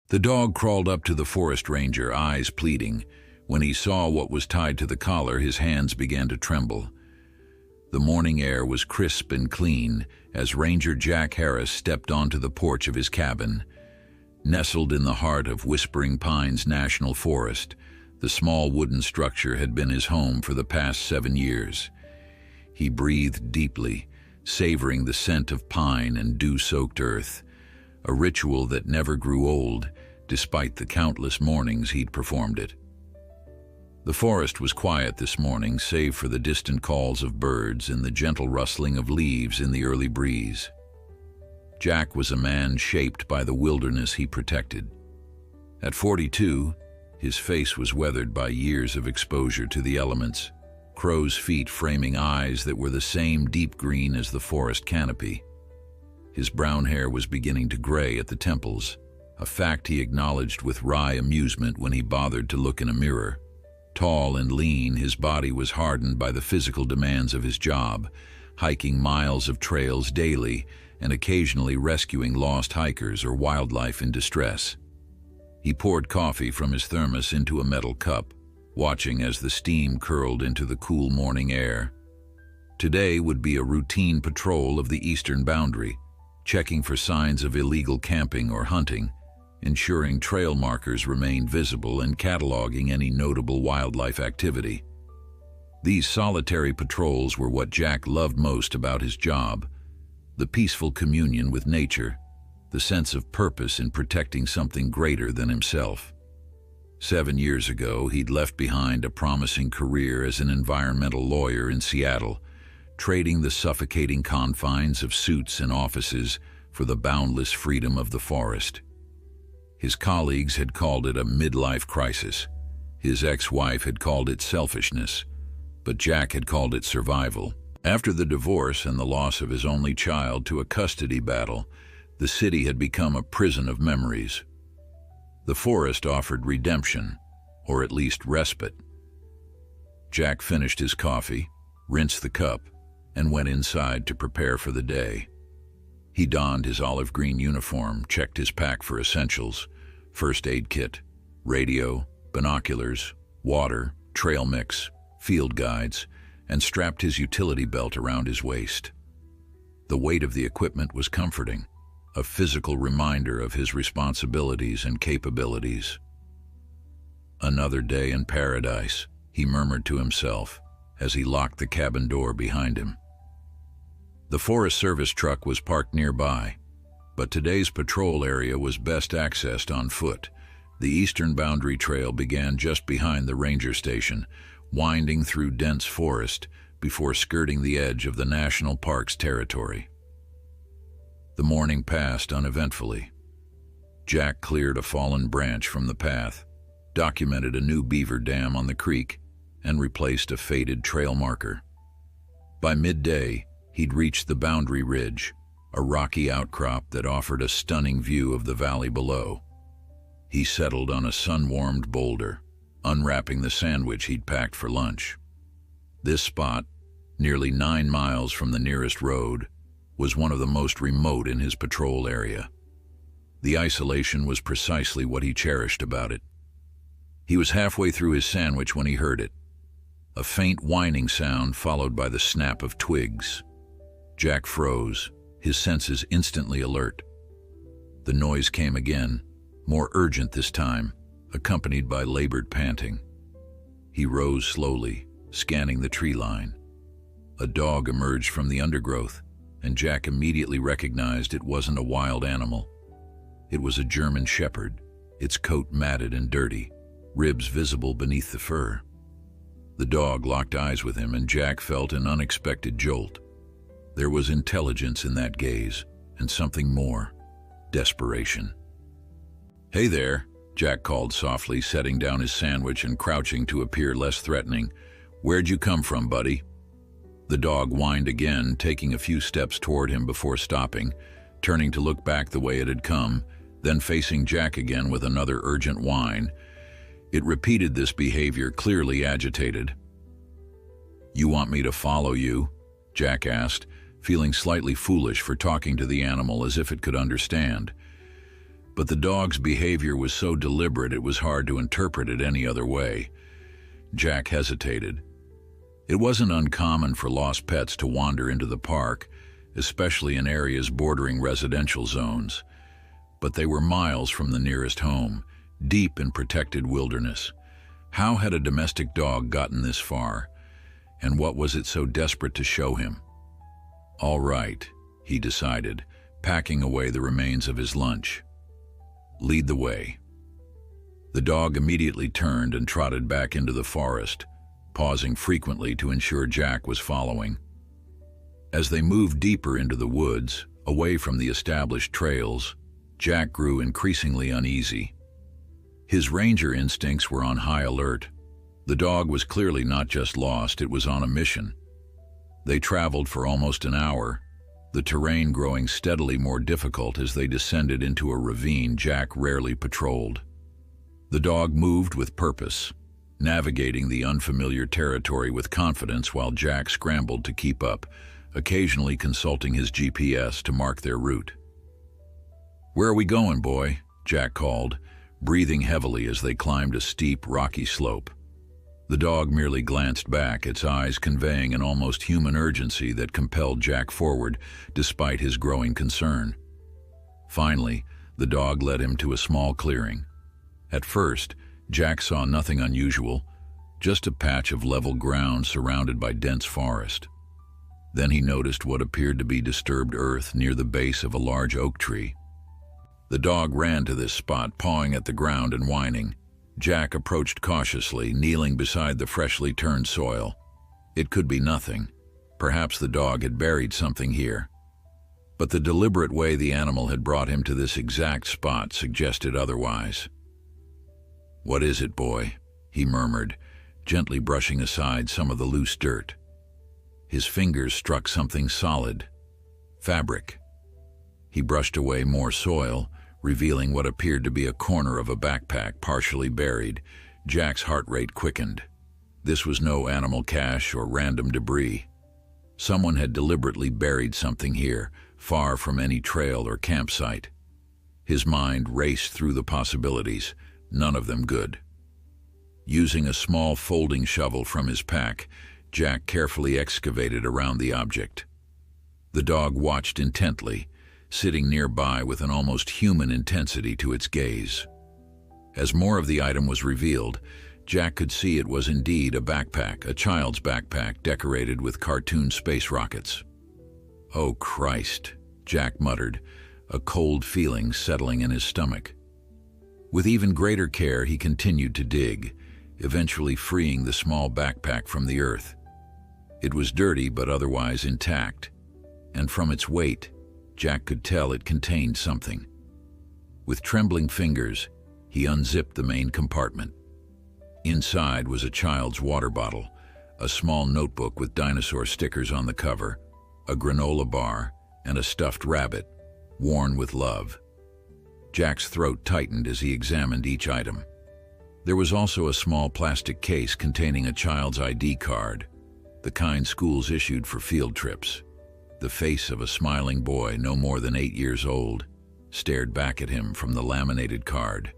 The dog crawled up to the forest ranger, eyes pleading. When he saw what was tied to the collar, his hands began to tremble. The morning air was crisp and clean as Ranger Jack Harris stepped onto the porch of his cabin. Nestled in the heart of Whispering Pines National Forest, the small wooden structure had been his home for the past 7 years. He breathed deeply, savoring the scent of pine and dew-soaked earth, a ritual that never grew old, despite the countless mornings he'd performed it. The forest was quiet this morning, save for the distant calls of birds and the gentle rustling of leaves in the early breeze. Jack was a man shaped by the wilderness he protected. At 42, his face was weathered by years of exposure to the elements, crow's feet framing eyes that were the same deep green as the forest canopy. His brown hair was beginning to gray at the temples, a fact he acknowledged with wry amusement when he bothered to look in a mirror. Tall and lean, his body was hardened by the physical demands of his job, hiking miles of trails daily and occasionally rescuing lost hikers or wildlife in distress. He poured coffee from his thermos into a metal cup, watching as the steam curled into the cool morning air. Today would be a routine patrol of the eastern boundary, checking for signs of illegal camping or hunting, ensuring trail markers remained visible and cataloging any notable wildlife activity. These solitary patrols were what Jack loved most about his job: the peaceful communion with nature, the sense of purpose in protecting something greater than himself. 7 years ago, he'd left behind a promising career as an environmental lawyer in Seattle, trading the suffocating confines of suits and offices for the boundless freedom of the forest. His colleagues had called it a midlife crisis. His ex-wife had called it selfishness, but Jack had called it survival. After the divorce and the loss of his only child to a custody battle, the city had become a prison of memories. The forest offered redemption, or at least respite. Jack finished his coffee, rinsed the cup, and went inside to prepare for the day. He donned his olive green uniform, checked his pack for essentials: first aid kit, radio, binoculars, water, trail mix, field guides, and strapped his utility belt around his waist. The weight of the equipment was comforting, a physical reminder of his responsibilities and capabilities. Another day in paradise, he murmured to himself as he locked the cabin door behind him. The Forest Service truck was parked nearby, but today's patrol area was best accessed on foot. The eastern boundary trail began just behind the ranger station, winding through dense forest before skirting the edge of the national park's territory. The morning passed uneventfully. Jack cleared a fallen branch from the path, documented a new beaver dam on the creek, and replaced a faded trail marker. By midday, he'd reached the boundary ridge, a rocky outcrop that offered a stunning view of the valley below. He settled on a sun-warmed boulder, unwrapping the sandwich he'd packed for lunch. This spot, nearly 9 miles from the nearest road, was one of the most remote in his patrol area. The isolation was precisely what he cherished about it. He was halfway through his sandwich when he heard it, a faint whining sound followed by the snap of twigs. Jack froze, his senses instantly alert. The noise came again, more urgent this time, accompanied by labored panting. He rose slowly, scanning the tree line. A dog emerged from the undergrowth, and Jack immediately recognized it wasn't a wild animal. It was a German shepherd, its coat matted and dirty, ribs visible beneath the fur. The dog locked eyes with him, and Jack felt an unexpected jolt. There was intelligence in that gaze, and something more: desperation. "Hey there," Jack called softly, setting down his sandwich and crouching to appear less threatening. "Where'd you come from, buddy?" The dog whined again, taking a few steps toward him before stopping, turning to look back the way it had come, then facing Jack again with another urgent whine. It repeated this behavior, clearly agitated. "You want me to follow you?" Jack asked, feeling slightly foolish for talking to the animal as if it could understand. But the dog's behavior was so deliberate it was hard to interpret it any other way. Jack hesitated. It wasn't uncommon for lost pets to wander into the park, especially in areas bordering residential zones. But they were miles from the nearest home, deep in protected wilderness. How had a domestic dog gotten this far? And what was it so desperate to show him? All right, he decided, packing away the remains of his lunch. Lead the way. The dog immediately turned and trotted back into the forest, pausing frequently to ensure Jack was following. As they moved deeper into the woods, away from the established trails, Jack grew increasingly uneasy. His ranger instincts were on high alert. The dog was clearly not just lost, it was on a mission. They traveled for almost an hour, the terrain growing steadily more difficult as they descended into a ravine Jack rarely patrolled. The dog moved with purpose, navigating the unfamiliar territory with confidence while Jack scrambled to keep up, occasionally consulting his GPS to mark their route. "Where are we going, boy?" Jack called, breathing heavily as they climbed a steep, rocky slope. The dog merely glanced back, its eyes conveying an almost human urgency that compelled Jack forward, despite his growing concern. Finally, the dog led him to a small clearing. At first, Jack saw nothing unusual, just a patch of level ground surrounded by dense forest. Then he noticed what appeared to be disturbed earth near the base of a large oak tree. The dog ran to this spot, pawing at the ground and whining. Jack approached cautiously, kneeling beside the freshly turned soil. It could be nothing. Perhaps the dog had buried something here. But the deliberate way the animal had brought him to this exact spot suggested otherwise. "What is it, boy?" he murmured, gently brushing aside some of the loose dirt. His fingers struck something solid. Fabric. He brushed away more soil, revealing what appeared to be a corner of a backpack partially buried. Jack's heart rate quickened. This was no animal cache or random debris. Someone had deliberately buried something here, far from any trail or campsite. His mind raced through the possibilities, none of them good. Using a small folding shovel from his pack, Jack carefully excavated around the object. The dog watched intently, sitting nearby with an almost human intensity to its gaze. As more of the item was revealed, Jack could see it was indeed a backpack, a child's backpack decorated with cartoon space rockets. "Oh Christ," Jack muttered, a cold feeling settling in his stomach. With even greater care, he continued to dig, eventually freeing the small backpack from the earth. It was dirty but otherwise intact, and from its weight, Jack could tell it contained something. With trembling fingers, he unzipped the main compartment. Inside was a child's water bottle, a small notebook with dinosaur stickers on the cover, a granola bar, and a stuffed rabbit, worn with love. Jack's throat tightened as he examined each item. There was also a small plastic case containing a child's ID card, the kind schools issued for field trips. The face of a smiling boy no more than 8 years old stared back at him from the laminated card.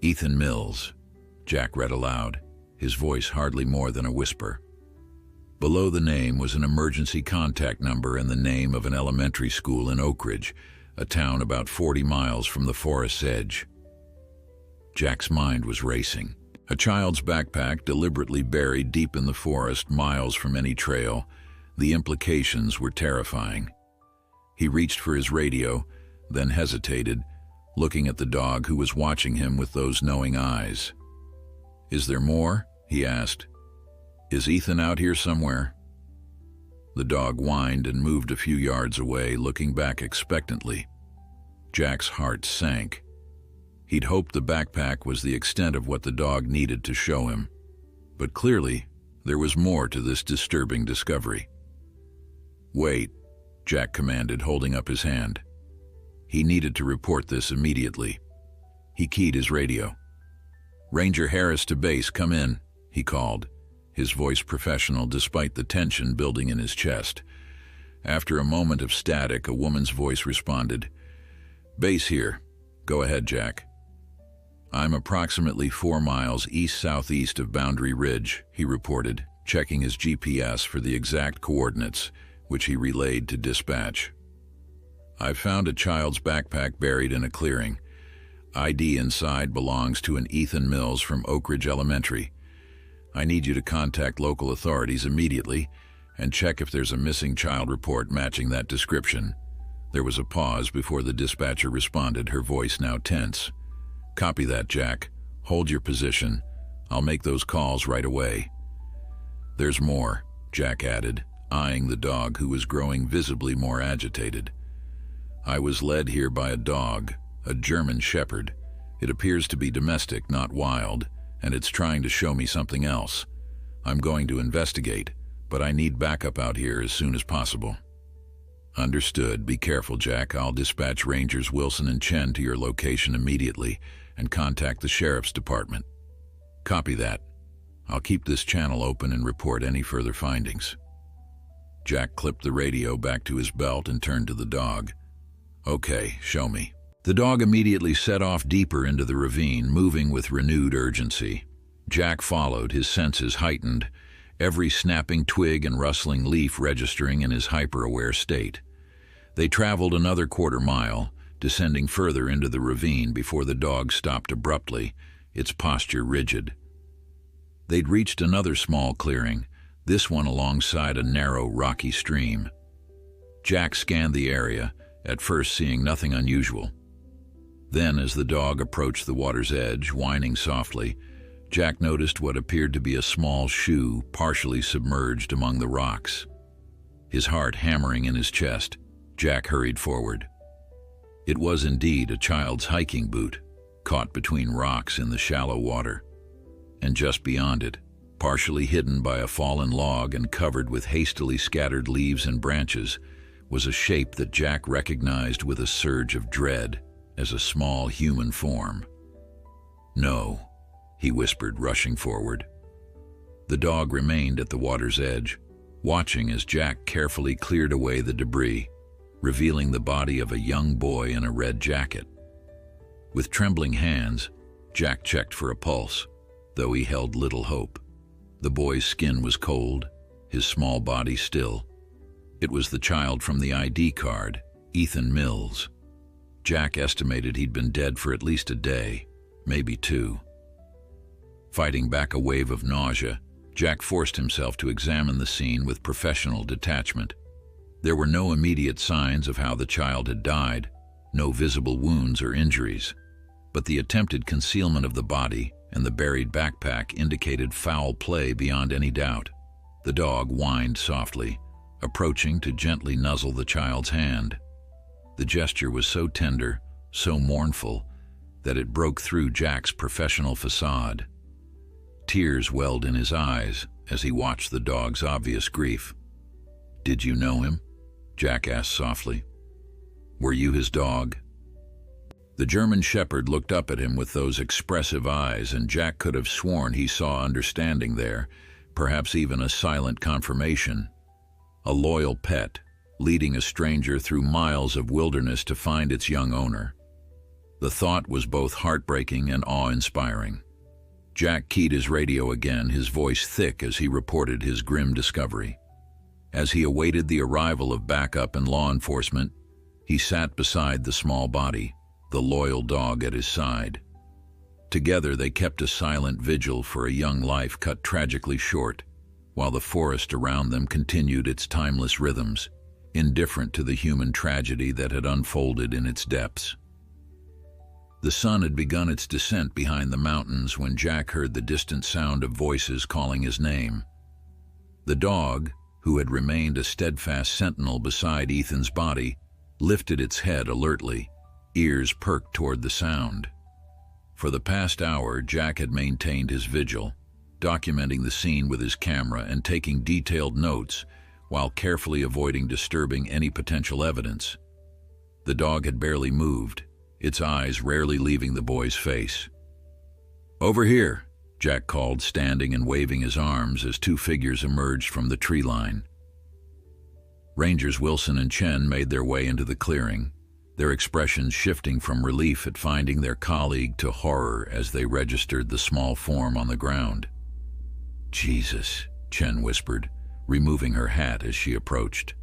"Ethan Mills," Jack read aloud, his voice hardly more than a whisper. Below the name was an emergency contact number and the name of an elementary school in Oak Ridge, a town about 40 miles from the forest's edge. Jack's mind was racing. A child's backpack deliberately buried deep in the forest, miles from any trail. The implications were terrifying. He reached for his radio, then hesitated, looking at the dog who was watching him with those knowing eyes. "Is there more?" he asked. "Is Ethan out here somewhere?" The dog whined and moved a few yards away, looking back expectantly. Jack's heart sank. He'd hoped the backpack was the extent of what the dog needed to show him. But clearly, there was more to this disturbing discovery. "Wait," Jack commanded, holding up his hand. He needed to report this immediately. He keyed his radio. "Ranger Harris to base, come in," he called, his voice professional despite the tension building in his chest. After a moment of static, a woman's voice responded. "Base here. Go ahead, Jack. I'm approximately 4 miles east-southeast of Boundary Ridge, he reported, checking his GPS for the exact coordinates, which he relayed to dispatch. I've found a child's backpack buried in a clearing. ID inside belongs to an Ethan Mills from Oak Ridge Elementary. I need you to contact local authorities immediately and check if there's a missing child report matching that description. There was a pause before the dispatcher responded, her voice now tense. Copy that, Jack. Hold your position. I'll make those calls right away. There's more, Jack added, eyeing the dog who was growing visibly more agitated. I was led here by a dog, a German Shepherd. It appears to be domestic, not wild, and it's trying to show me something else. I'm going to investigate, but I need backup out here as soon as possible. Understood. Be careful, Jack. I'll dispatch Rangers Wilson and Chen to your location immediately and contact the sheriff's department. Copy that. I'll keep this channel open and report any further findings. Jack clipped the radio back to his belt and turned to the dog. Okay, show me. The dog immediately set off deeper into the ravine, moving with renewed urgency. Jack followed, his senses heightened, every snapping twig and rustling leaf registering in his hyper-aware state. They traveled another quarter-mile, descending further into the ravine before the dog stopped abruptly, its posture rigid. They'd reached another small clearing, this one alongside a narrow, rocky stream. Jack scanned the area, at first seeing nothing unusual. Then, as the dog approached the water's edge, whining softly, Jack noticed what appeared to be a small shoe partially submerged among the rocks. His heart hammering in his chest, Jack hurried forward. It was indeed a child's hiking boot, caught between rocks in the shallow water. And just beyond it, partially hidden by a fallen log and covered with hastily scattered leaves and branches, was a shape that Jack recognized with a surge of dread as a small human form. No, he whispered, rushing forward. The dog remained at the water's edge, watching as Jack carefully cleared away the debris, revealing the body of a young boy in a red jacket. With trembling hands, Jack checked for a pulse, though he held little hope. The boy's skin was cold, his small body still. It was the child from the ID card, Ethan Mills. Jack estimated he'd been dead for at least a day, maybe 2. Fighting back a wave of nausea, Jack forced himself to examine the scene with professional detachment. There were no immediate signs of how the child had died, no visible wounds or injuries, but the attempted concealment of the body and the buried backpack indicated foul play beyond any doubt. The dog whined softly, approaching to gently nuzzle the child's hand. The gesture was so tender, so mournful, that it broke through Jack's professional facade. Tears welled in his eyes as he watched the dog's obvious grief. "Did you know him?" Jack asked softly. "Were you his dog?" The German Shepherd looked up at him with those expressive eyes, and Jack could have sworn he saw understanding there, perhaps even a silent confirmation. A loyal pet, leading a stranger through miles of wilderness to find its young owner. The thought was both heartbreaking and awe-inspiring. Jack keyed his radio again, his voice thick as he reported his grim discovery. As he awaited the arrival of backup and law enforcement, he sat beside the small body, the loyal dog at his side. Together they kept a silent vigil for a young life cut tragically short, while the forest around them continued its timeless rhythms, indifferent to the human tragedy that had unfolded in its depths. The sun had begun its descent behind the mountains when Jack heard the distant sound of voices calling his name. The dog, who had remained a steadfast sentinel beside Ethan's body, lifted its head alertly, ears perked toward the sound. For the past hour, Jack had maintained his vigil, documenting the scene with his camera and taking detailed notes while carefully avoiding disturbing any potential evidence. The dog had barely moved, its eyes rarely leaving the boy's face. "Over here," Jack called, standing and waving his arms as 2 figures emerged from the tree line. Rangers Wilson and Chen made their way into the clearing, their expressions shifting from relief at finding their colleague to horror as they registered the small form on the ground. "Jesus," Chen whispered, removing her hat as she approached.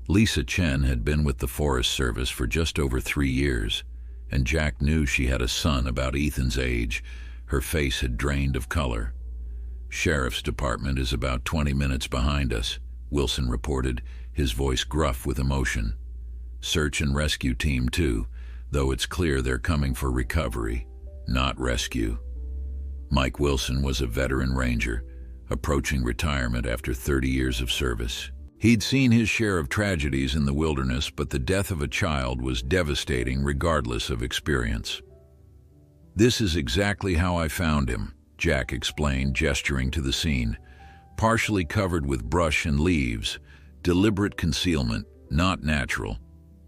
Lisa Chen had been with the Forest Service for just over 3 years, and Jack knew she had a son about Ethan's age. Her face had drained of color. "Sheriff's Department is about 20 minutes behind us," Wilson reported, his voice gruff with emotion. "Search and rescue team too, though it's clear they're coming for recovery, not rescue." Mike Wilson was a veteran ranger, approaching retirement after 30 years of service. He'd seen his share of tragedies in the wilderness, but the death of a child was devastating regardless of experience. "This is exactly how I found him," Jack explained, gesturing to the scene. "Partially covered with brush and leaves. Deliberate concealment, not natural.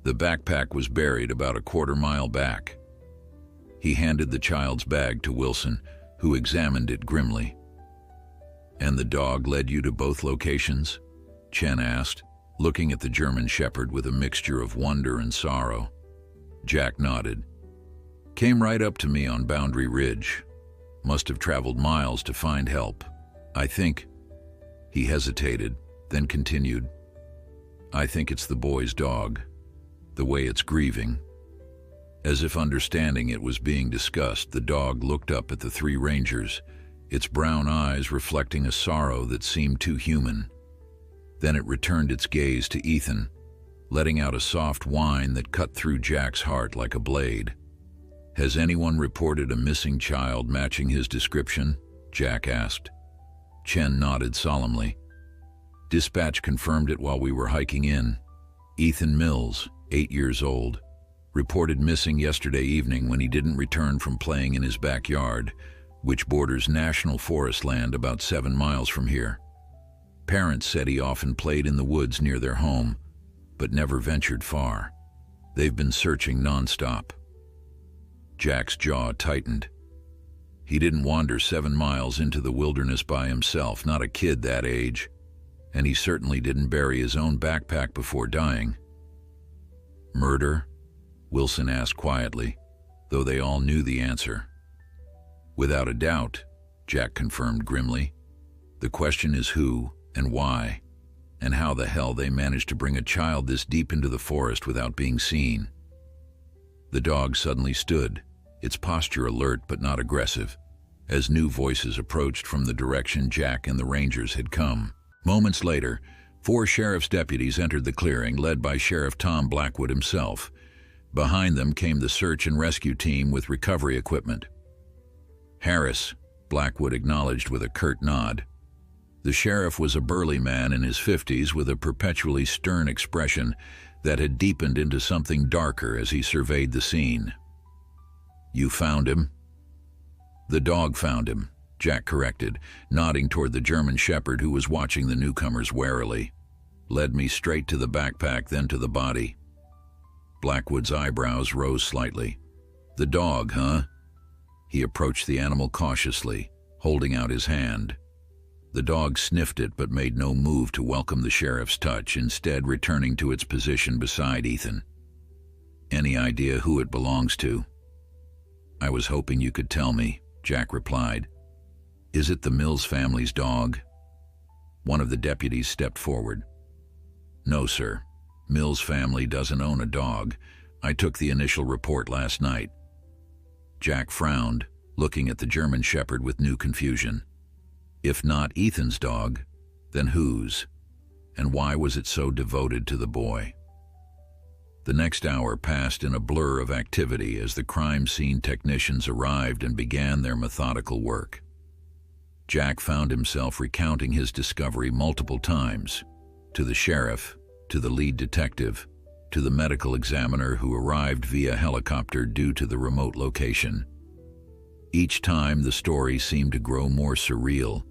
The backpack was buried about a quarter-mile back." He handed the child's bag to Wilson, who examined it grimly. "And the dog led you to both locations?" Chen asked, looking at the German Shepherd with a mixture of wonder and sorrow. Jack nodded. "Came right up to me on Boundary Ridge. Must have traveled miles to find help. I think..." He hesitated, then continued. "I think it's the boy's dog. The way it's grieving." As if understanding it was being discussed, the dog looked up at the 3 rangers, its brown eyes reflecting a sorrow that seemed too human. Then it returned its gaze to Ethan, letting out a soft whine that cut through Jack's heart like a blade. "Has anyone reported a missing child matching his description?" Jack asked. Chen nodded solemnly. "Dispatch confirmed it while we were hiking in. Ethan Mills, 8 years old, reported missing yesterday evening when he didn't return from playing in his backyard, which borders national forest land about 7 miles from here. Parents said he often played in the woods near their home, but never ventured far. They've been searching nonstop." Jack's jaw tightened. He didn't wander 7 miles into the wilderness by himself, not a kid that age, and he certainly didn't bury his own backpack before dying. "Murder?" Wilson asked quietly, though they all knew the answer. "Without a doubt," Jack confirmed grimly. "The question is who and why, and how the hell they managed to bring a child this deep into the forest without being seen." The dog suddenly stood, its posture alert but not aggressive, as new voices approached from the direction Jack and the rangers had come. Moments later, 4 sheriff's deputies entered the clearing, led by Sheriff Tom Blackwood himself. Behind them came the search and rescue team with recovery equipment. "Harris," Blackwood acknowledged with a curt nod. The sheriff was a burly man in his 50s with a perpetually stern expression that had deepened into something darker as he surveyed the scene. "You found him?" "The dog found him," Jack corrected, nodding toward the German Shepherd who was watching the newcomers warily. "Led me straight to the backpack, then to the body." Blackwood's eyebrows rose slightly. "The dog, huh?" He approached the animal cautiously, holding out his hand. The dog sniffed it but made no move to welcome the sheriff's touch, instead returning to its position beside Ethan. "Any idea who it belongs to?" "I was hoping you could tell me," Jack replied. "Is it the Mills family's dog?" One of the deputies stepped forward. "No, sir. Mills family doesn't own a dog. I took the initial report last night." Jack frowned, looking at the German Shepherd with new confusion. If not Ethan's dog, then whose? And why was it so devoted to the boy? The next hour passed in a blur of activity as the crime scene technicians arrived and began their methodical work. Jack found himself recounting his discovery multiple times, to the sheriff, to the lead detective, to the medical examiner who arrived via helicopter due to the remote location. Each time the story seemed to grow more surreal,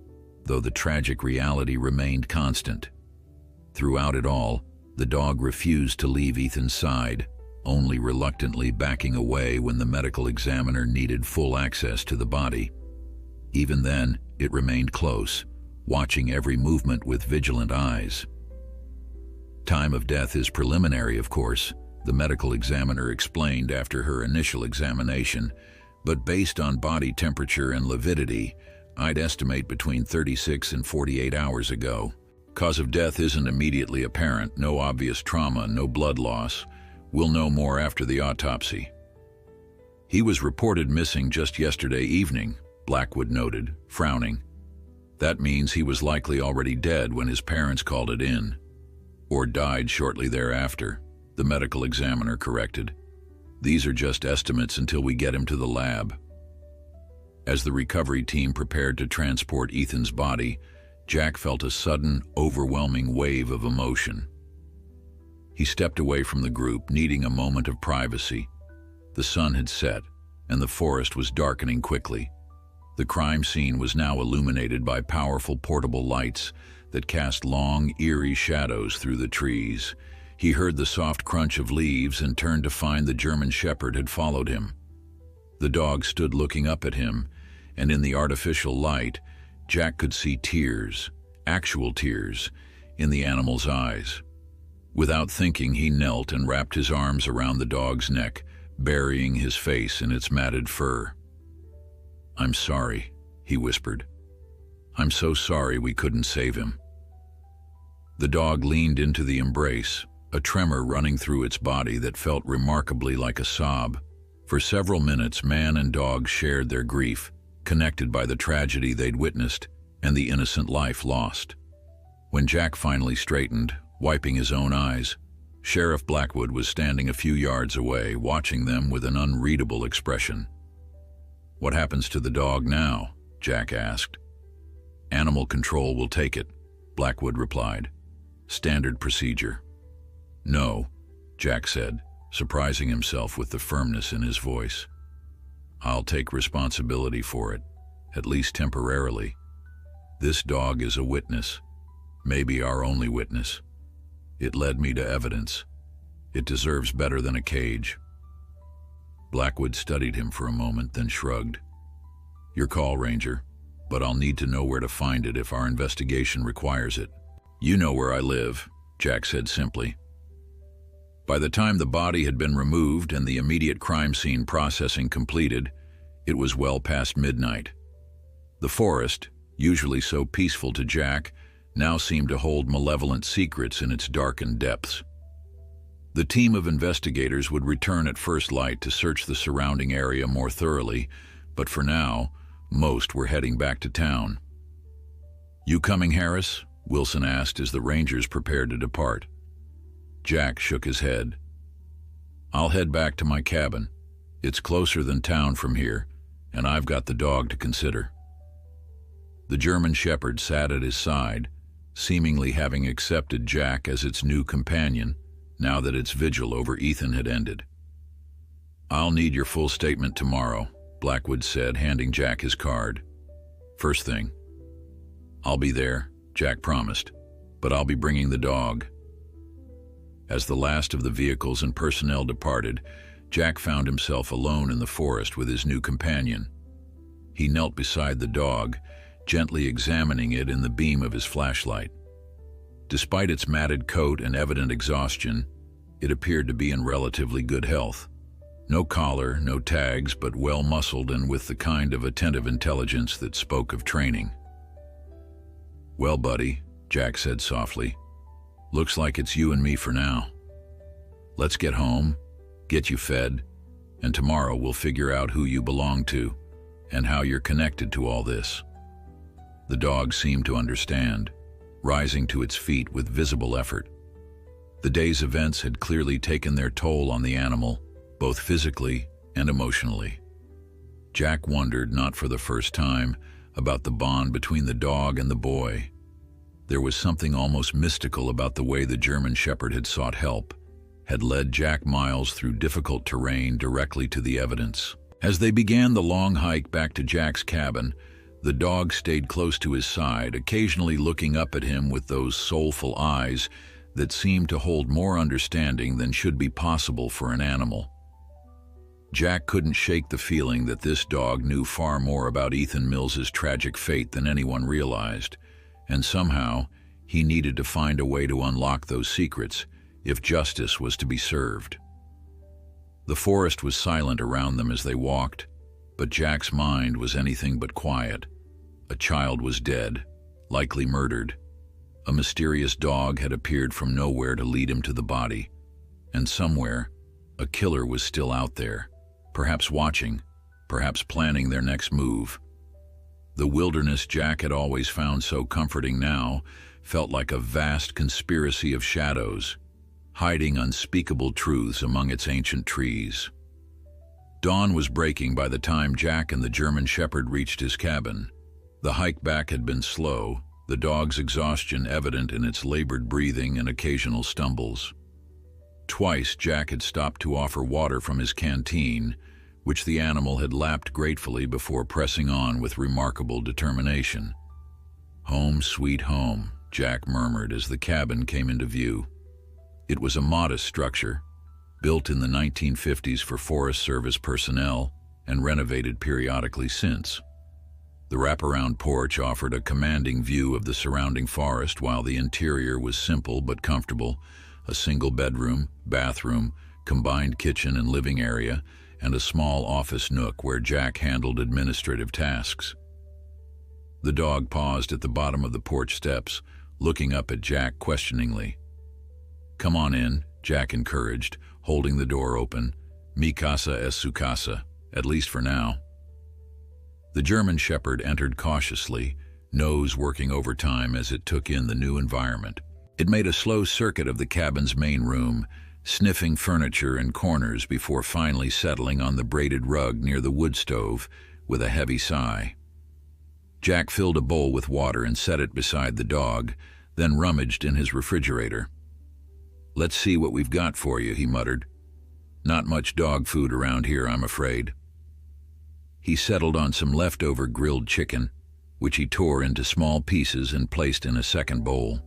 though the tragic reality remained constant. Throughout it all, the dog refused to leave Ethan's side, only reluctantly backing away when the medical examiner needed full access to the body. Even then, it remained close, watching every movement with vigilant eyes. Time of death is preliminary, of course, the medical examiner explained after her initial examination, but based on body temperature and lividity, I'd estimate between 36 and 48 hours ago. Cause of death isn't immediately apparent, no obvious trauma, no blood loss. We'll know more after the autopsy. He was reported missing just yesterday evening, Blackwood noted, frowning. That means he was likely already dead when his parents called it in. Or died shortly thereafter, the medical examiner corrected. These are just estimates until we get him to the lab. As the recovery team prepared to transport Ethan's body, Jack felt a sudden, overwhelming wave of emotion. He stepped away from the group, needing a moment of privacy. The sun had set, and the forest was darkening quickly. The crime scene was now illuminated by powerful portable lights that cast long, eerie shadows through the trees. He heard the soft crunch of leaves and turned to find the German Shepherd had followed him. The dog stood looking up at him, and in the artificial light, Jack could see tears, actual tears, in the animal's eyes. Without thinking, he knelt and wrapped his arms around the dog's neck, burying his face in its matted fur. "I'm sorry," he whispered. "I'm so sorry we couldn't save him." The dog leaned into the embrace, a tremor running through its body that felt remarkably like a sob. For several minutes, man and dog shared their grief, connected by the tragedy they'd witnessed and the innocent life lost. When Jack finally straightened, wiping his own eyes, Sheriff Blackwood was standing a few yards away, watching them with an unreadable expression. "What happens to the dog now?" Jack asked. "Animal control will take it," Blackwood replied. "Standard procedure." "No," Jack said, surprising himself with the firmness in his voice. "I'll take responsibility for it, at least temporarily. This dog is a witness, maybe our only witness. It led me to evidence. It deserves better than a cage." Blackwood studied him for a moment, then shrugged. "Your call, Ranger, but I'll need to know where to find it if our investigation requires it." "You know where I live," Jack said simply. By the time the body had been removed and the immediate crime scene processing completed, it was well past midnight. The forest, usually so peaceful to Jack, now seemed to hold malevolent secrets in its darkened depths. The team of investigators would return at first light to search the surrounding area more thoroughly, but for now, most were heading back to town. "You coming, Harris?" Wilson asked as the Rangers prepared to depart. Jack shook his head. "I'll head back to my cabin. It's closer than town from here, and I've got the dog to consider." The German Shepherd sat at his side, seemingly having accepted Jack as its new companion, now that its vigil over Ethan had ended. "I'll need your full statement tomorrow," Blackwood said, handing Jack his card. "First thing." "I'll be there," Jack promised, "but I'll be bringing the dog." As the last of the vehicles and personnel departed, Jack found himself alone in the forest with his new companion. He knelt beside the dog, gently examining it in the beam of his flashlight. Despite its matted coat and evident exhaustion, it appeared to be in relatively good health. No collar, no tags, but well-muscled and with the kind of attentive intelligence that spoke of training. "Well, buddy," Jack said softly, "looks like it's you and me for now. Let's get home, get you fed, and tomorrow we'll figure out who you belong to and how you're connected to all this." The dog seemed to understand, rising to its feet with visible effort. The day's events had clearly taken their toll on the animal, both physically and emotionally. Jack wondered, not for the first time, about the bond between the dog and the boy. There was something almost mystical about the way the German Shepherd had sought help, had led Jack miles through difficult terrain directly to the evidence. As they began the long hike back to Jack's cabin, the dog stayed close to his side, occasionally looking up at him with those soulful eyes that seemed to hold more understanding than should be possible for an animal. Jack couldn't shake the feeling that this dog knew far more about Ethan Mills's tragic fate than anyone realized, and somehow he needed to find a way to unlock those secrets if justice was to be served. The forest was silent around them as they walked, but Jack's mind was anything but quiet. A child was dead, likely murdered. A mysterious dog had appeared from nowhere to lead him to the body. And somewhere, a killer was still out there, perhaps watching, perhaps planning their next move. The wilderness Jack had always found so comforting now felt like a vast conspiracy of shadows, hiding unspeakable truths among its ancient trees. Dawn was breaking by the time Jack and the German Shepherd reached his cabin. The hike back had been slow, the dog's exhaustion evident in its labored breathing and occasional stumbles. Twice Jack had stopped to offer water from his canteen, which the animal had lapped gratefully before pressing on with remarkable determination. "Home, sweet home," Jack murmured as the cabin came into view. It was a modest structure, built in the 1950s for Forest Service personnel and renovated periodically since. The wraparound porch offered a commanding view of the surrounding forest, while the interior was simple but comfortable: a single bedroom, bathroom, combined kitchen and living area, and a small office nook where Jack handled administrative tasks. The dog paused at the bottom of the porch steps, looking up at Jack questioningly. "Come on in," Jack encouraged, holding the door open. "Mi casa es su casa, at least for now." The German Shepherd entered cautiously, nose working overtime as it took in the new environment. It made a slow circuit of the cabin's main room, sniffing furniture and corners before finally settling on the braided rug near the wood stove with a heavy sigh. Jack filled a bowl with water and set it beside the dog, then rummaged in his refrigerator. "Let's see what we've got for you," he muttered. "Not much dog food around here, I'm afraid." He settled on some leftover grilled chicken, which he tore into small pieces and placed in a second bowl.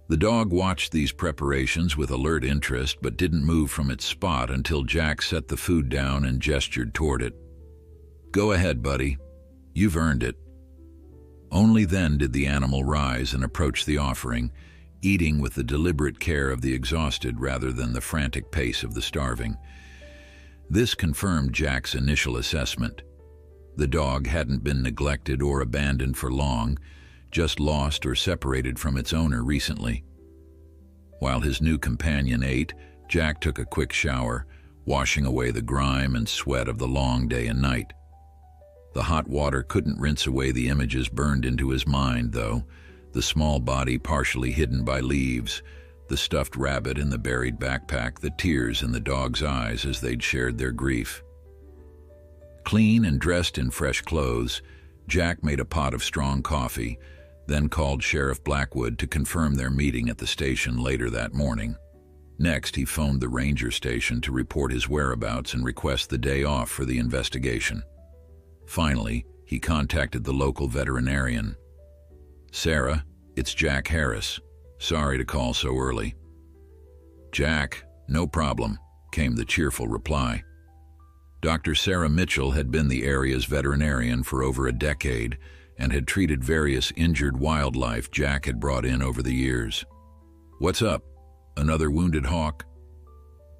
The dog watched these preparations with alert interest but didn't move from its spot until Jack set the food down and gestured toward it. "Go ahead, buddy. You've earned it." Only then did the animal rise and approach the offering, eating with the deliberate care of the exhausted rather than the frantic pace of the starving. This confirmed Jack's initial assessment. The dog hadn't been neglected or abandoned for long, just lost or separated from its owner recently. While his new companion ate, Jack took a quick shower, washing away the grime and sweat of the long day and night. The hot water couldn't rinse away the images burned into his mind, though: the small body partially hidden by leaves, the stuffed rabbit in the buried backpack, the tears in the dog's eyes as they'd shared their grief. Clean and dressed in fresh clothes, Jack made a pot of strong coffee, then called Sheriff Blackwood to confirm their meeting at the station later that morning. Next, he phoned the ranger station to report his whereabouts and request the day off for the investigation. Finally, he contacted the local veterinarian. "Sarah, it's Jack Harris. Sorry to call so early." "Jack, no problem," came the cheerful reply. Dr. Sarah Mitchell had been the area's veterinarian for over a decade and had treated various injured wildlife Jack had brought in over the years. "What's up? Another wounded hawk?"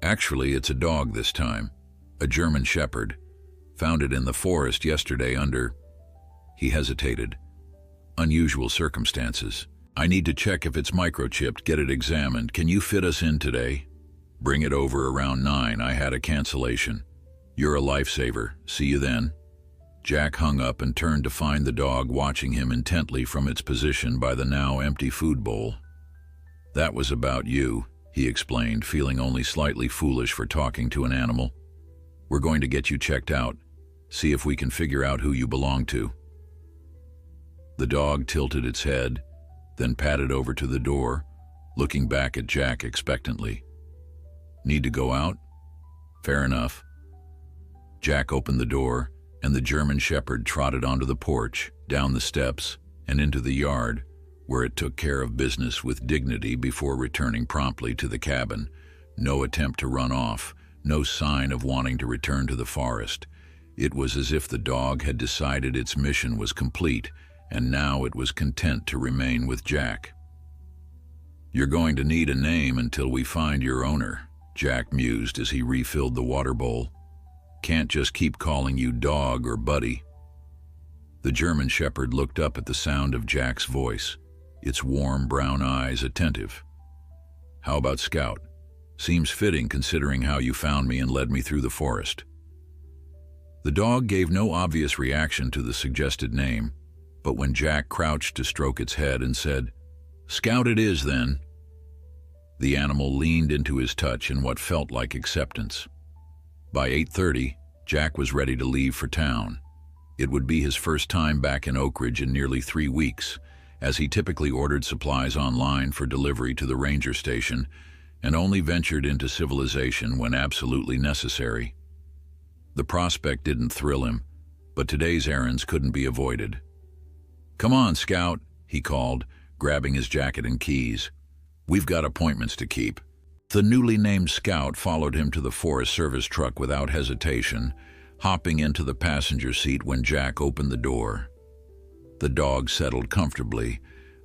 "Actually, it's a dog this time. A German Shepherd. Found it in the forest yesterday under—" He hesitated. "Unusual circumstances. I need to check if it's microchipped, get it examined. Can you fit us in today?" "Bring it over around 9. I had a cancellation." "You're a lifesaver. See you then." Jack hung up and turned to find the dog watching him intently from its position by the now empty food bowl. "That was about you," he explained, feeling only slightly foolish for talking to an animal. "We're going to get you checked out. See if we can figure out who you belong to." The dog tilted its head, then padded over to the door, looking back at Jack expectantly. "Need to go out? Fair enough." Jack opened the door, and the German Shepherd trotted onto the porch, down the steps, and into the yard, where it took care of business with dignity before returning promptly to the cabin. No attempt to run off, no sign of wanting to return to the forest. It was as if the dog had decided its mission was complete, and now it was content to remain with Jack. "You're going to need a name until we find your owner," Jack mused as he refilled the water bowl. Can't just keep calling you dog or buddy. The German Shepherd looked up at the sound of Jack's voice, its warm brown eyes attentive. How about Scout? Seems fitting considering how you found me and led me through the forest. The dog gave no obvious reaction to the suggested name, but when Jack crouched to stroke its head and said, Scout it is then, the animal leaned into his touch in what felt like acceptance. By 8:30, Jack was ready to leave for town. It would be his first time back in Oak Ridge in nearly 3 weeks, as he typically ordered supplies online for delivery to the ranger station and only ventured into civilization when absolutely necessary. The prospect didn't thrill him, but today's errands couldn't be avoided. Come on, Scout, he called, grabbing his jacket and keys. We've got appointments to keep. The newly named Scout followed him to the Forest Service truck without hesitation, hopping into the passenger seat when Jack opened the door. The dog settled comfortably,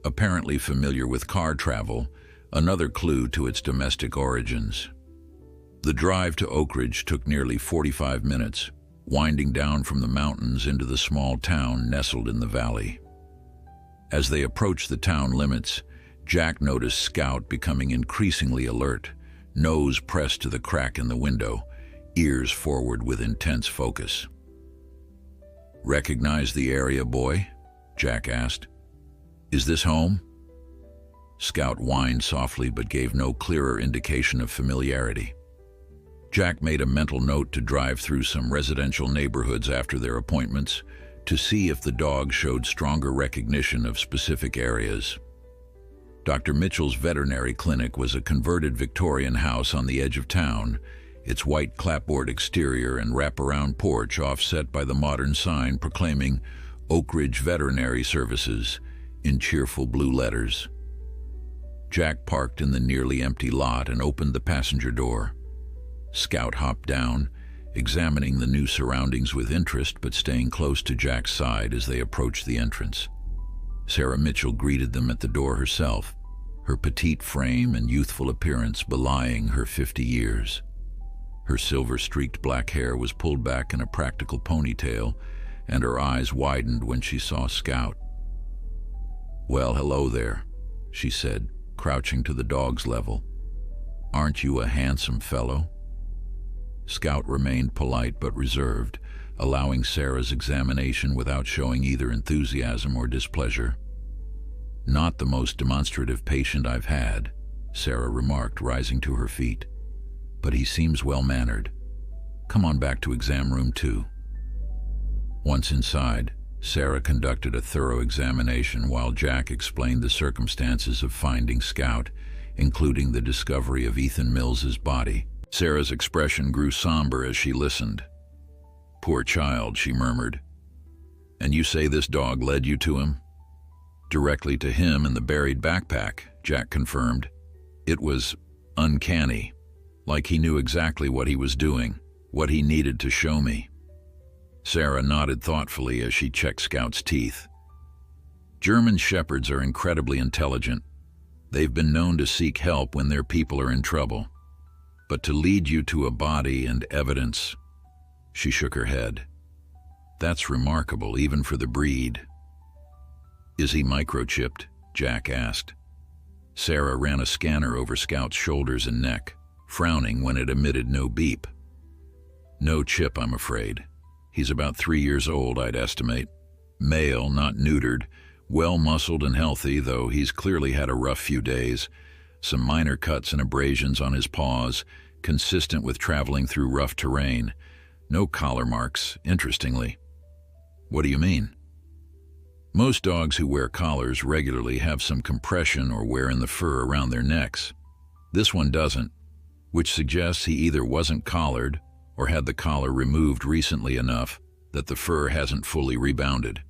apparently familiar with car travel, another clue to its domestic origins. The drive to Oak Ridge took nearly 45 minutes, winding down from the mountains into the small town nestled in the valley. As they approached the town limits, Jack noticed Scout becoming increasingly alert, nose pressed to the crack in the window, ears forward with intense focus. Recognize the area, boy? Jack asked. Is this home? Scout whined softly but gave no clearer indication of familiarity. Jack made a mental note to drive through some residential neighborhoods after their appointments to see if the dog showed stronger recognition of specific areas. Dr. Mitchell's veterinary clinic was a converted Victorian house on the edge of town, its white clapboard exterior and wraparound porch offset by the modern sign proclaiming Oak Ridge Veterinary Services in cheerful blue letters. Jack parked in the nearly empty lot and opened the passenger door. Scout hopped down, examining the new surroundings with interest but staying close to Jack's side as they approached the entrance. Sarah Mitchell greeted them at the door herself, her petite frame and youthful appearance belying her 50 years. Her silver-streaked black hair was pulled back in a practical ponytail, and her eyes widened when she saw Scout. "Well, hello there," she said, crouching to the dog's level. "Aren't you a handsome fellow?" Scout remained polite but reserved, allowing Sarah's examination without showing either enthusiasm or displeasure. "Not the most demonstrative patient I've had," Sarah remarked, rising to her feet. "But he seems well-mannered. Come on back to exam room 2. Once inside, Sarah conducted a thorough examination while Jack explained the circumstances of finding Scout, including the discovery of Ethan Mills's body. Sarah's expression grew somber as she listened. "Poor child," she murmured. "And you say this dog led you to him?" "Directly to him and the buried backpack," Jack confirmed. "It was uncanny, like he knew exactly what he was doing, what he needed to show me." Sarah nodded thoughtfully as she checked Scout's teeth. German Shepherds are incredibly intelligent. They've been known to seek help when their people are in trouble. But to lead you to a body and evidence, she shook her head. That's remarkable, even for the breed. "Is he microchipped?" Jack asked. Sarah ran a scanner over Scout's shoulders and neck, frowning when it emitted no beep. "No chip, I'm afraid. He's about 3 years old, I'd estimate. Male, not neutered, well-muscled and healthy, though he's clearly had a rough few days. Some minor cuts and abrasions on his paws, consistent with traveling through rough terrain. No collar marks, interestingly." "What do you mean?" "Most dogs who wear collars regularly have some compression or wear in the fur around their necks. This one doesn't, which suggests he either wasn't collared or had the collar removed recently enough that the fur hasn't fully rebounded."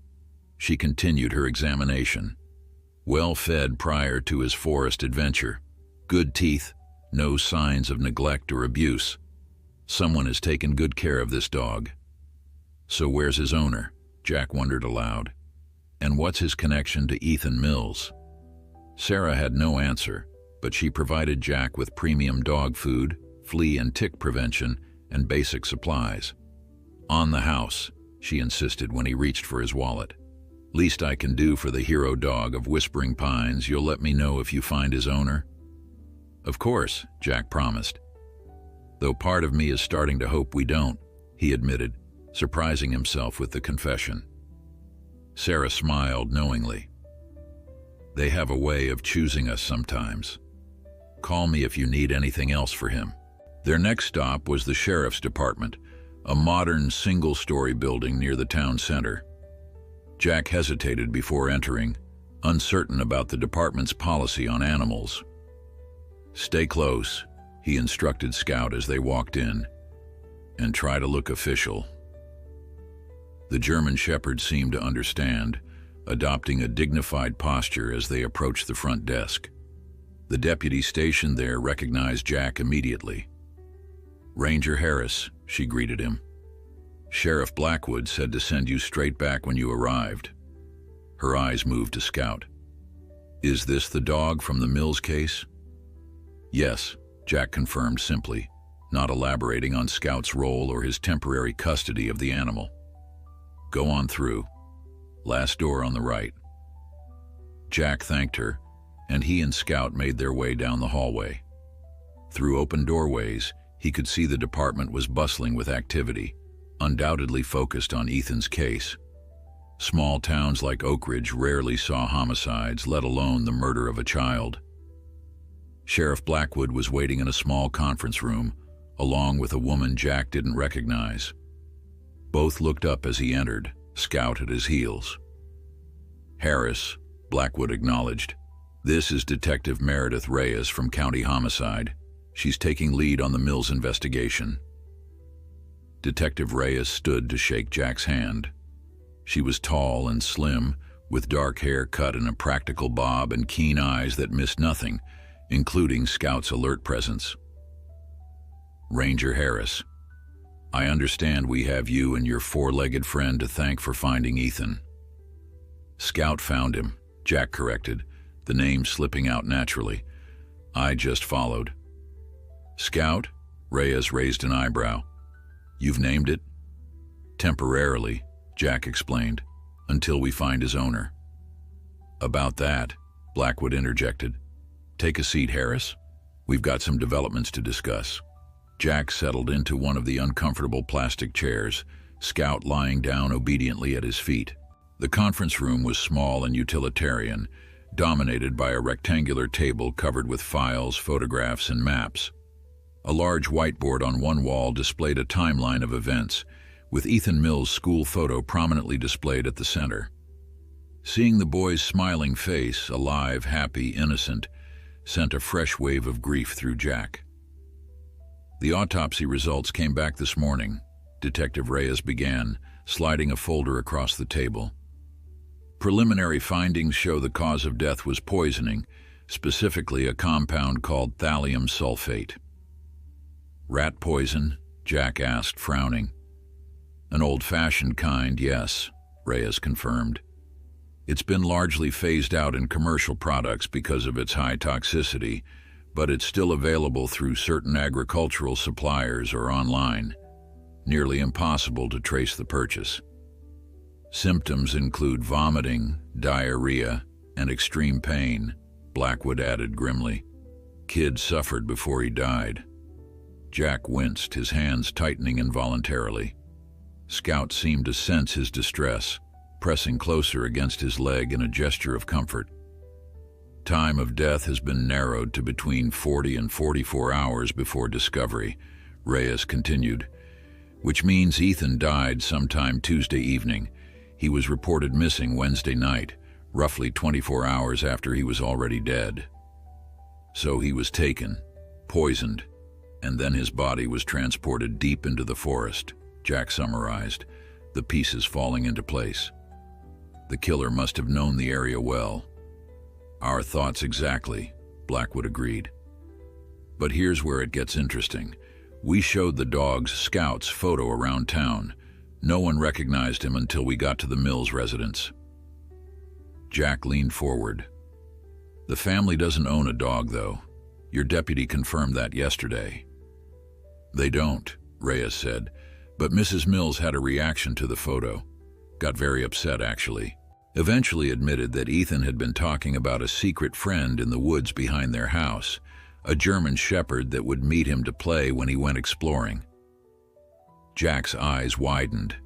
She continued her examination. "Well fed prior to his forest adventure. Good teeth, no signs of neglect or abuse. Someone has taken good care of this dog." "So where's his owner?" Jack wondered aloud. "And what's his connection to Ethan Mills?" Sarah had no answer, but she provided Jack with premium dog food, flea and tick prevention, and basic supplies. On the house, she insisted when he reached for his wallet. Least I can do for the hero dog of Whispering Pines, you'll let me know if you find his owner? Of course, Jack promised. Though part of me is starting to hope we don't, he admitted, surprising himself with the confession. Sarah smiled knowingly. They have a way of choosing us sometimes. Call me if you need anything else for him. Their next stop was the sheriff's department, a modern single-story building near the town center. Jack hesitated before entering, uncertain about the department's policy on animals. Stay close, he instructed Scout as they walked in, and try to look official. The German Shepherd seemed to understand, adopting a dignified posture as they approached the front desk. The deputy stationed there recognized Jack immediately. Ranger Harris, she greeted him. Sheriff Blackwood said to send you straight back when you arrived. Her eyes moved to Scout. Is this the dog from the Mills case? Yes, Jack confirmed simply, not elaborating on Scout's role or his temporary custody of the animal. Go on through. Last door on the right. Jack thanked her, and he and Scout made their way down the hallway. Through open doorways, he could see the department was bustling with activity, undoubtedly focused on Ethan's case. Small towns like Oak Ridge rarely saw homicides, let alone the murder of a child. Sheriff Blackwood was waiting in a small conference room, along with a woman Jack didn't recognize. Both looked up as he entered, Scout at his heels. Harris, Blackwood acknowledged. This is Detective Meredith Reyes from County Homicide. She's taking lead on the Mills investigation. Detective Reyes stood to shake Jack's hand. She was tall and slim, with dark hair cut in a practical bob and keen eyes that missed nothing, including Scout's alert presence. Ranger Harris, I understand we have you and your four-legged friend to thank for finding Ethan. Scout found him, Jack corrected, the name slipping out naturally. I just followed. Scout? Reyes raised an eyebrow. You've named it? Temporarily, Jack explained, until we find his owner. About that, Blackwood interjected. Take a seat, Harris. We've got some developments to discuss. Jack settled into one of the uncomfortable plastic chairs, Scout lying down obediently at his feet. The conference room was small and utilitarian, dominated by a rectangular table covered with files, photographs, and maps. A large whiteboard on one wall displayed a timeline of events, with Ethan Mills' school photo prominently displayed at the center. Seeing the boy's smiling face, alive, happy, innocent, sent a fresh wave of grief through Jack. The autopsy results came back this morning, Detective Reyes began, sliding a folder across the table. Preliminary findings show the cause of death was poisoning, specifically a compound called thallium sulfate. Rat poison? Jack asked, frowning. An old-fashioned kind, yes, Reyes confirmed. It's been largely phased out in commercial products because of its high toxicity, but it's still available through certain agricultural suppliers or online. Nearly impossible to trace the purchase. Symptoms include vomiting, diarrhea, and extreme pain, Blackwood added grimly. Kid suffered before he died. Jack winced, his hands tightening involuntarily. Scout seemed to sense his distress, pressing closer against his leg in a gesture of comfort. Time of death has been narrowed to between 40 and 44 hours before discovery, Reyes continued, which means Ethan died sometime Tuesday evening. He was reported missing Wednesday night, roughly 24 hours after he was already dead. So he was taken, poisoned, and then his body was transported deep into the forest, Jack summarized, the pieces falling into place. The killer must have known the area well. Our thoughts exactly, Blackwood agreed. But here's where it gets interesting. We showed the dog's Scout's photo around town. No one recognized him until we got to the Mills residence. Jack leaned forward. The family doesn't own a dog, though. Your deputy confirmed that yesterday. They don't, Reyes said, but Mrs. Mills had a reaction to the photo. Got very upset, actually. Eventually admitted that Ethan had been talking about a secret friend in the woods behind their house, a German shepherd that would meet him to play when he went exploring. Jack's eyes widened.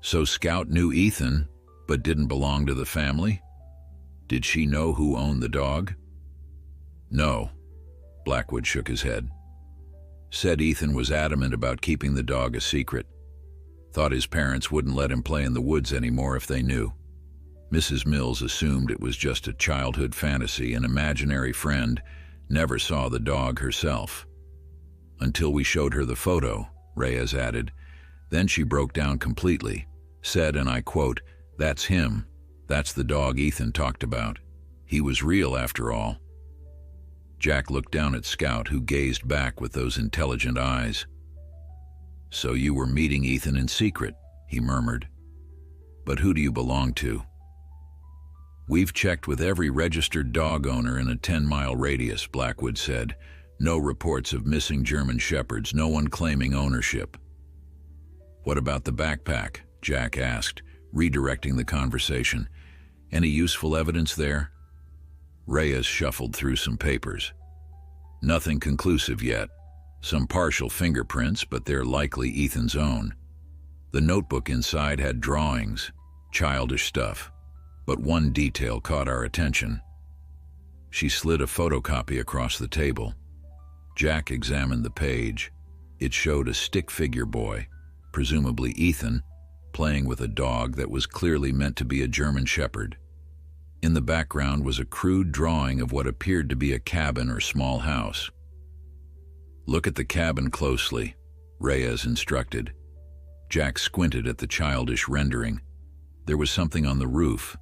So Scout knew Ethan, but didn't belong to the family? Did she know who owned the dog? No. Blackwood shook his head. Said Ethan was adamant about keeping the dog a secret. Thought his parents wouldn't let him play in the woods anymore if they knew. Mrs. Mills assumed it was just a childhood fantasy, an imaginary friend, never saw the dog herself. Until we showed her the photo, Reyes added. Then she broke down completely, said, and I quote, "That's him. That's the dog Ethan talked about. He was real after all." Jack looked down at Scout, who gazed back with those intelligent eyes. "So you were meeting Ethan in secret," he murmured. "But who do you belong to?" "We've checked with every registered dog owner in a 10-mile radius," Blackwood said. "No reports of missing German shepherds, no one claiming ownership." "What about the backpack?" Jack asked, redirecting the conversation. "Any useful evidence there?" Reyes shuffled through some papers. "Nothing conclusive yet. Some partial fingerprints, but they're likely Ethan's own. The notebook inside had drawings, childish stuff, but one detail caught our attention." She slid a photocopy across the table. Jack examined the page. It showed a stick figure boy, presumably Ethan, playing with a dog that was clearly meant to be a German shepherd. In the background was a crude drawing of what appeared to be a cabin or small house. "Look at the cabin closely," Reyes instructed. Jack squinted at the childish rendering. There was something on the roof,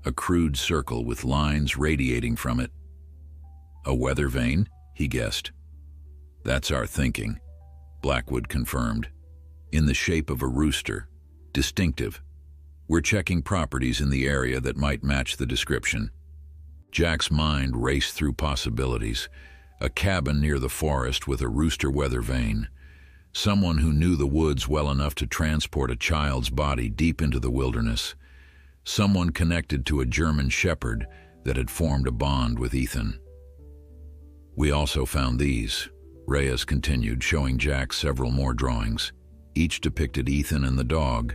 a crude circle with lines radiating from it. "A weather vane?" he guessed. "That's our thinking," Blackwood confirmed. "In the shape of a rooster. Distinctive. We're checking properties in the area that might match the description." Jack's mind raced through possibilities. A cabin near the forest with a rooster weather vane. Someone who knew the woods well enough to transport a child's body deep into the wilderness. Someone connected to a German shepherd that had formed a bond with Ethan. "We also found these," Reyes continued, showing Jack several more drawings. Each depicted Ethan and the dog,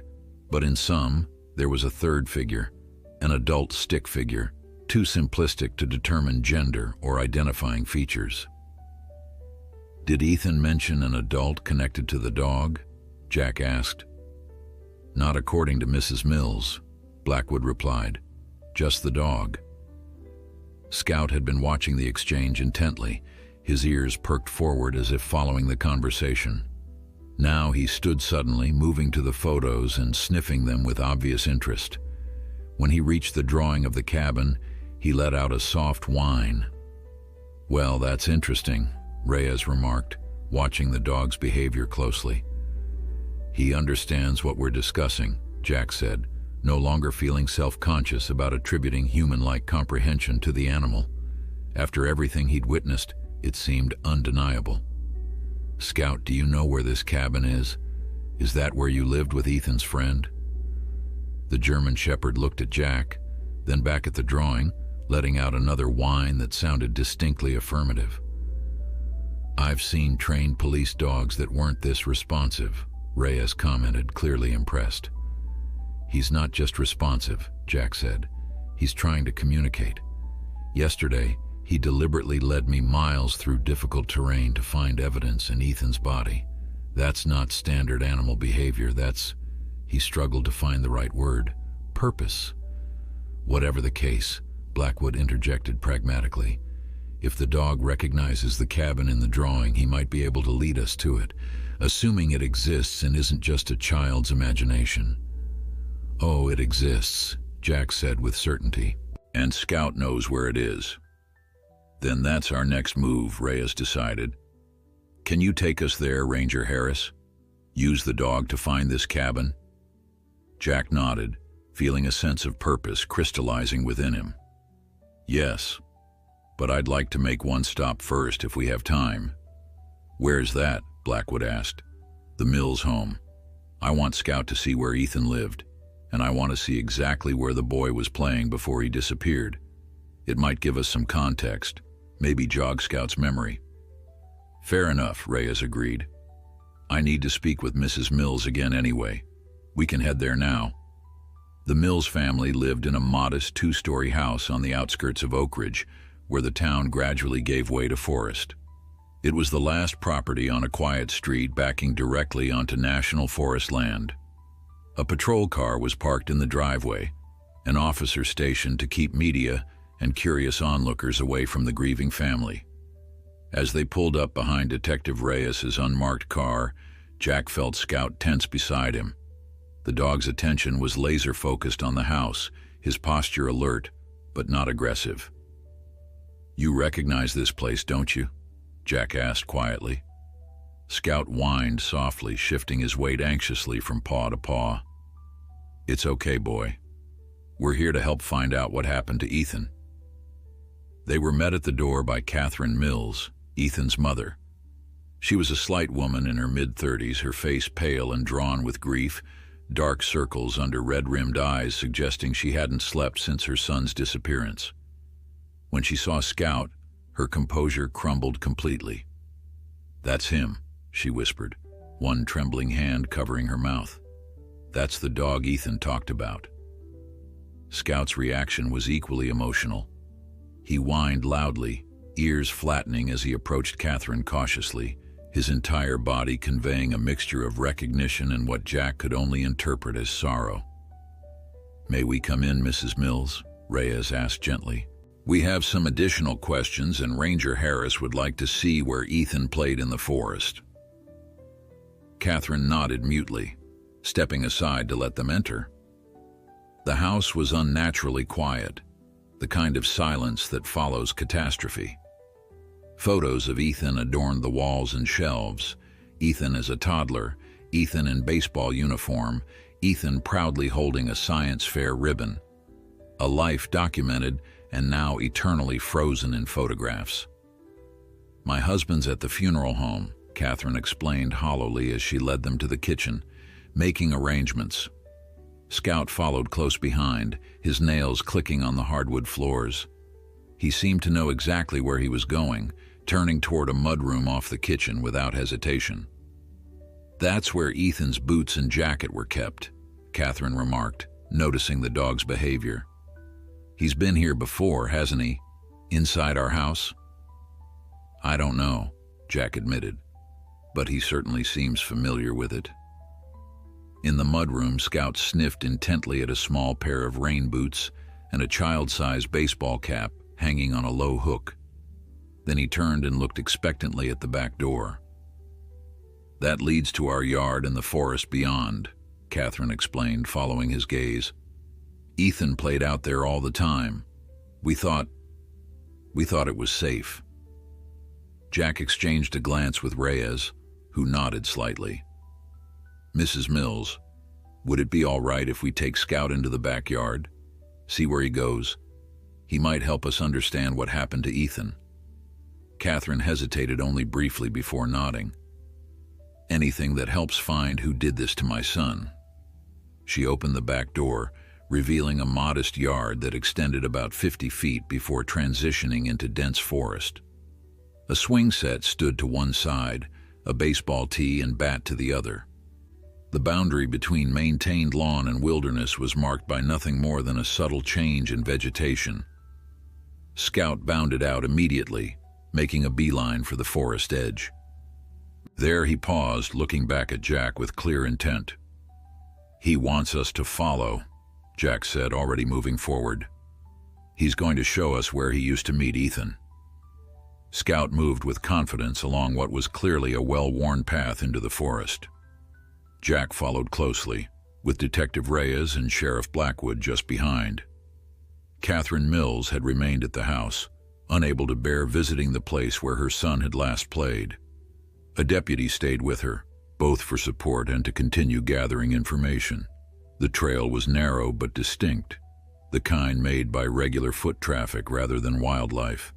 but in some, there was a third figure, an adult stick figure, too simplistic to determine gender or identifying features. "Did Ethan mention an adult connected to the dog?" Jack asked. "Not according to Mrs. Mills," Blackwood replied. "Just the dog." Scout had been watching the exchange intently, his ears perked forward as if following the conversation. Now he stood suddenly, moving to the photos and sniffing them with obvious interest. When he reached the drawing of the cabin, he let out a soft whine. "Well, that's interesting," Reyes remarked, watching the dog's behavior closely. "He understands what we're discussing," Jack said, no longer feeling self-conscious about attributing human-like comprehension to the animal. After everything he'd witnessed, it seemed undeniable. "Scout, do you know where this cabin is? Is that where you lived with Ethan's friend?" The German shepherd looked at Jack, then back at the drawing, letting out another whine that sounded distinctly affirmative. "I've seen trained police dogs that weren't this responsive," Reyes commented, clearly impressed. "He's not just responsive," Jack said. "He's trying to communicate. Yesterday, he deliberately led me miles through difficult terrain to find evidence in Ethan's body. That's not standard animal behavior, that's," he struggled to find the right word, "purpose." "Whatever the case," Blackwood interjected pragmatically, "if the dog recognizes the cabin in the drawing, he might be able to lead us to it, assuming it exists and isn't just a child's imagination." "Oh, it exists," Jack said with certainty. "And Scout knows where it is." "Then that's our next move," Reyes decided. "Can you take us there, Ranger Harris? Use the dog to find this cabin?" Jack nodded, feeling a sense of purpose crystallizing within him. "Yes, but I'd like to make one stop first if we have time." "Where's that?" Blackwood asked. The Mills home. I want Scout to see where Ethan lived, and I want to see exactly where the boy was playing before he disappeared. It might give us some context, maybe jog Scout's memory. Fair enough, Reyes agreed. I need to speak with Mrs. Mills again anyway. We can head there now. The Mills family lived in a modest two-story house on the outskirts of Oak Ridge, where the town gradually gave way to forest. It was the last property on a quiet street backing directly onto National Forest land. A patrol car was parked in the driveway, an officer stationed to keep media and curious onlookers away from the grieving family. As they pulled up behind Detective Reyes's unmarked car, Jack felt Scout tense beside him. The dog's attention was laser-focused on the house, his posture alert, but not aggressive. "You recognize this place, don't you?" Jack asked quietly. Scout whined softly, shifting his weight anxiously from paw to paw. "It's okay, boy. We're here to help find out what happened to Ethan." They were met at the door by Catherine Mills, Ethan's mother. She was a slight woman in her mid-30s, her face pale and drawn with grief, dark circles under red-rimmed eyes suggesting she hadn't slept since her son's disappearance. When she saw Scout, her composure crumbled completely. "That's him," she whispered, one trembling hand covering her mouth. "That's the dog Ethan talked about." Scout's reaction was equally emotional. He whined loudly, ears flattening as he approached Catherine cautiously, his entire body conveying a mixture of recognition and what Jack could only interpret as sorrow. "May we come in, Mrs. Mills?" Reyes asked gently. "We have some additional questions, and Ranger Harris would like to see where Ethan played in the forest." Catherine nodded mutely, stepping aside to let them enter. The house was unnaturally quiet, the kind of silence that follows catastrophe. Photos of Ethan adorned the walls and shelves. Ethan as a toddler, Ethan in baseball uniform, Ethan proudly holding a science fair ribbon. A life documented and now eternally frozen in photographs. "My husband's at the funeral home," Catherine explained hollowly as she led them to the kitchen, making arrangements. Scout followed close behind, his nails clicking on the hardwood floors. He seemed to know exactly where he was going, turning toward a mudroom off the kitchen without hesitation. "That's where Ethan's boots and jacket were kept," Catherine remarked, noticing the dog's behavior. "He's been here before, hasn't he? Inside our house?" "I don't know," Jack admitted, "but he certainly seems familiar with it." In the mudroom, Scout sniffed intently at a small pair of rain boots and a child-sized baseball cap hanging on a low hook. Then he turned and looked expectantly at the back door. "That leads to our yard and the forest beyond," Catherine explained, following his gaze. "Ethan played out there all the time. We thought it was safe." Jack exchanged a glance with Reyes, who nodded slightly. "Mrs. Mills, would it be all right if we take Scout into the backyard? See where he goes? He might help us understand what happened to Ethan." Catherine hesitated only briefly before nodding. "Anything that helps find who did this to my son." She opened the back door, revealing a modest yard that extended about 50 feet before transitioning into dense forest. A swing set stood to one side, a baseball tee and bat to the other. The boundary between maintained lawn and wilderness was marked by nothing more than a subtle change in vegetation. Scout bounded out immediately, making a beeline for the forest edge. There he paused, looking back at Jack with clear intent. "He wants us to follow," Jack said, already moving forward. "He's going to show us where he used to meet Ethan." Scout moved with confidence along what was clearly a well-worn path into the forest. Jack followed closely, with Detective Reyes and Sheriff Blackwood just behind. Catherine Mills had remained at the house, unable to bear visiting the place where her son had last played. A deputy stayed with her, both for support and to continue gathering information. The trail was narrow but distinct, the kind made by regular foot traffic rather than wildlife.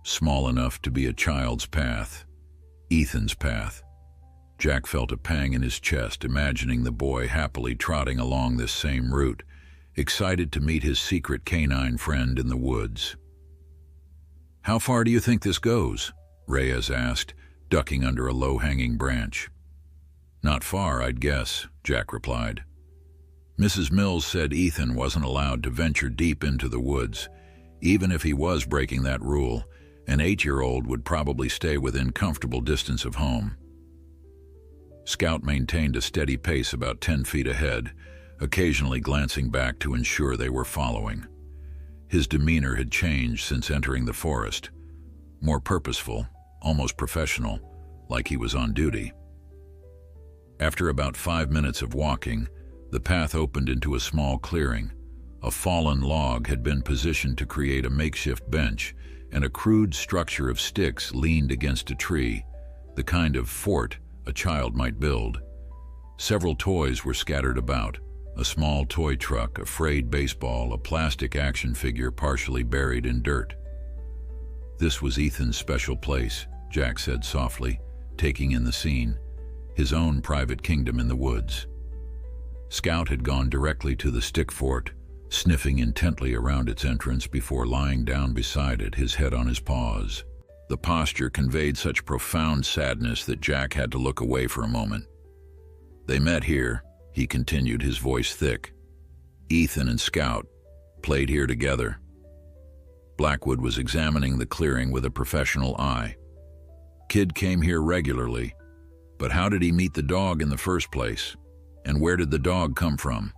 Small enough to be a child's path, Ethan's path, Jack felt a pang in his chest, imagining the boy happily trotting along this same route, excited to meet his secret canine friend in the woods. "How far do you think this goes?" Reyes asked, ducking under a low-hanging branch. "Not far, I'd guess," Jack replied. Mrs. Mills said Ethan wasn't allowed to venture deep into the woods. Even if he was breaking that rule, an 8-year-old would probably stay within comfortable distance of home. Scout maintained a steady pace about 10 feet ahead, occasionally glancing back to ensure they were following. His demeanor had changed since entering the forest. More purposeful, almost professional, like he was on duty. After about 5 minutes of walking, the path opened into a small clearing. A fallen log had been positioned to create a makeshift bench, and a crude structure of sticks leaned against a tree, the kind of fort a child might build. Several toys were scattered about: a small toy truck, a frayed baseball, a plastic action figure partially buried in dirt. "This was Ethan's special place," Jack said softly, taking in the scene. His own private kingdom in the woods. Scout had gone directly to the stick fort, sniffing intently around its entrance before lying down beside it, his head on his paws. The posture conveyed such profound sadness that Jack had to look away for a moment. "They met here," he continued, his voice thick. "Ethan and Scout played here together." Blackwood was examining the clearing with a professional eye. "Kid came here regularly, but how did he meet the dog in the first place? And where did the dog come from?"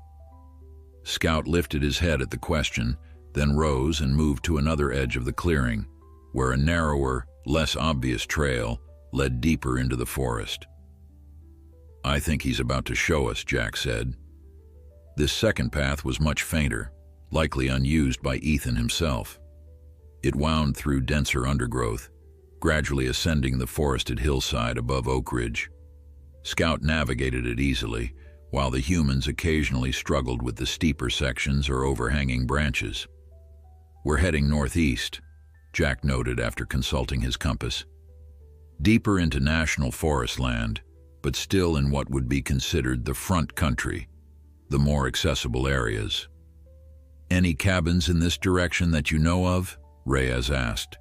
Scout lifted his head at the question, then rose and moved to another edge of the clearing, where a narrower, less obvious trail led deeper into the forest. "I think he's about to show us," Jack said. This second path was much fainter, likely unused by Ethan himself. It wound through denser undergrowth, gradually ascending the forested hillside above Oak Ridge. Scout navigated it easily, while the humans occasionally struggled with the steeper sections or overhanging branches. "We're heading northeast," Jack noted after consulting his compass. "Deeper into national forest land, but still in what would be considered the front country, the more accessible areas." "Any cabins in this direction that you know of?" Reyes asked.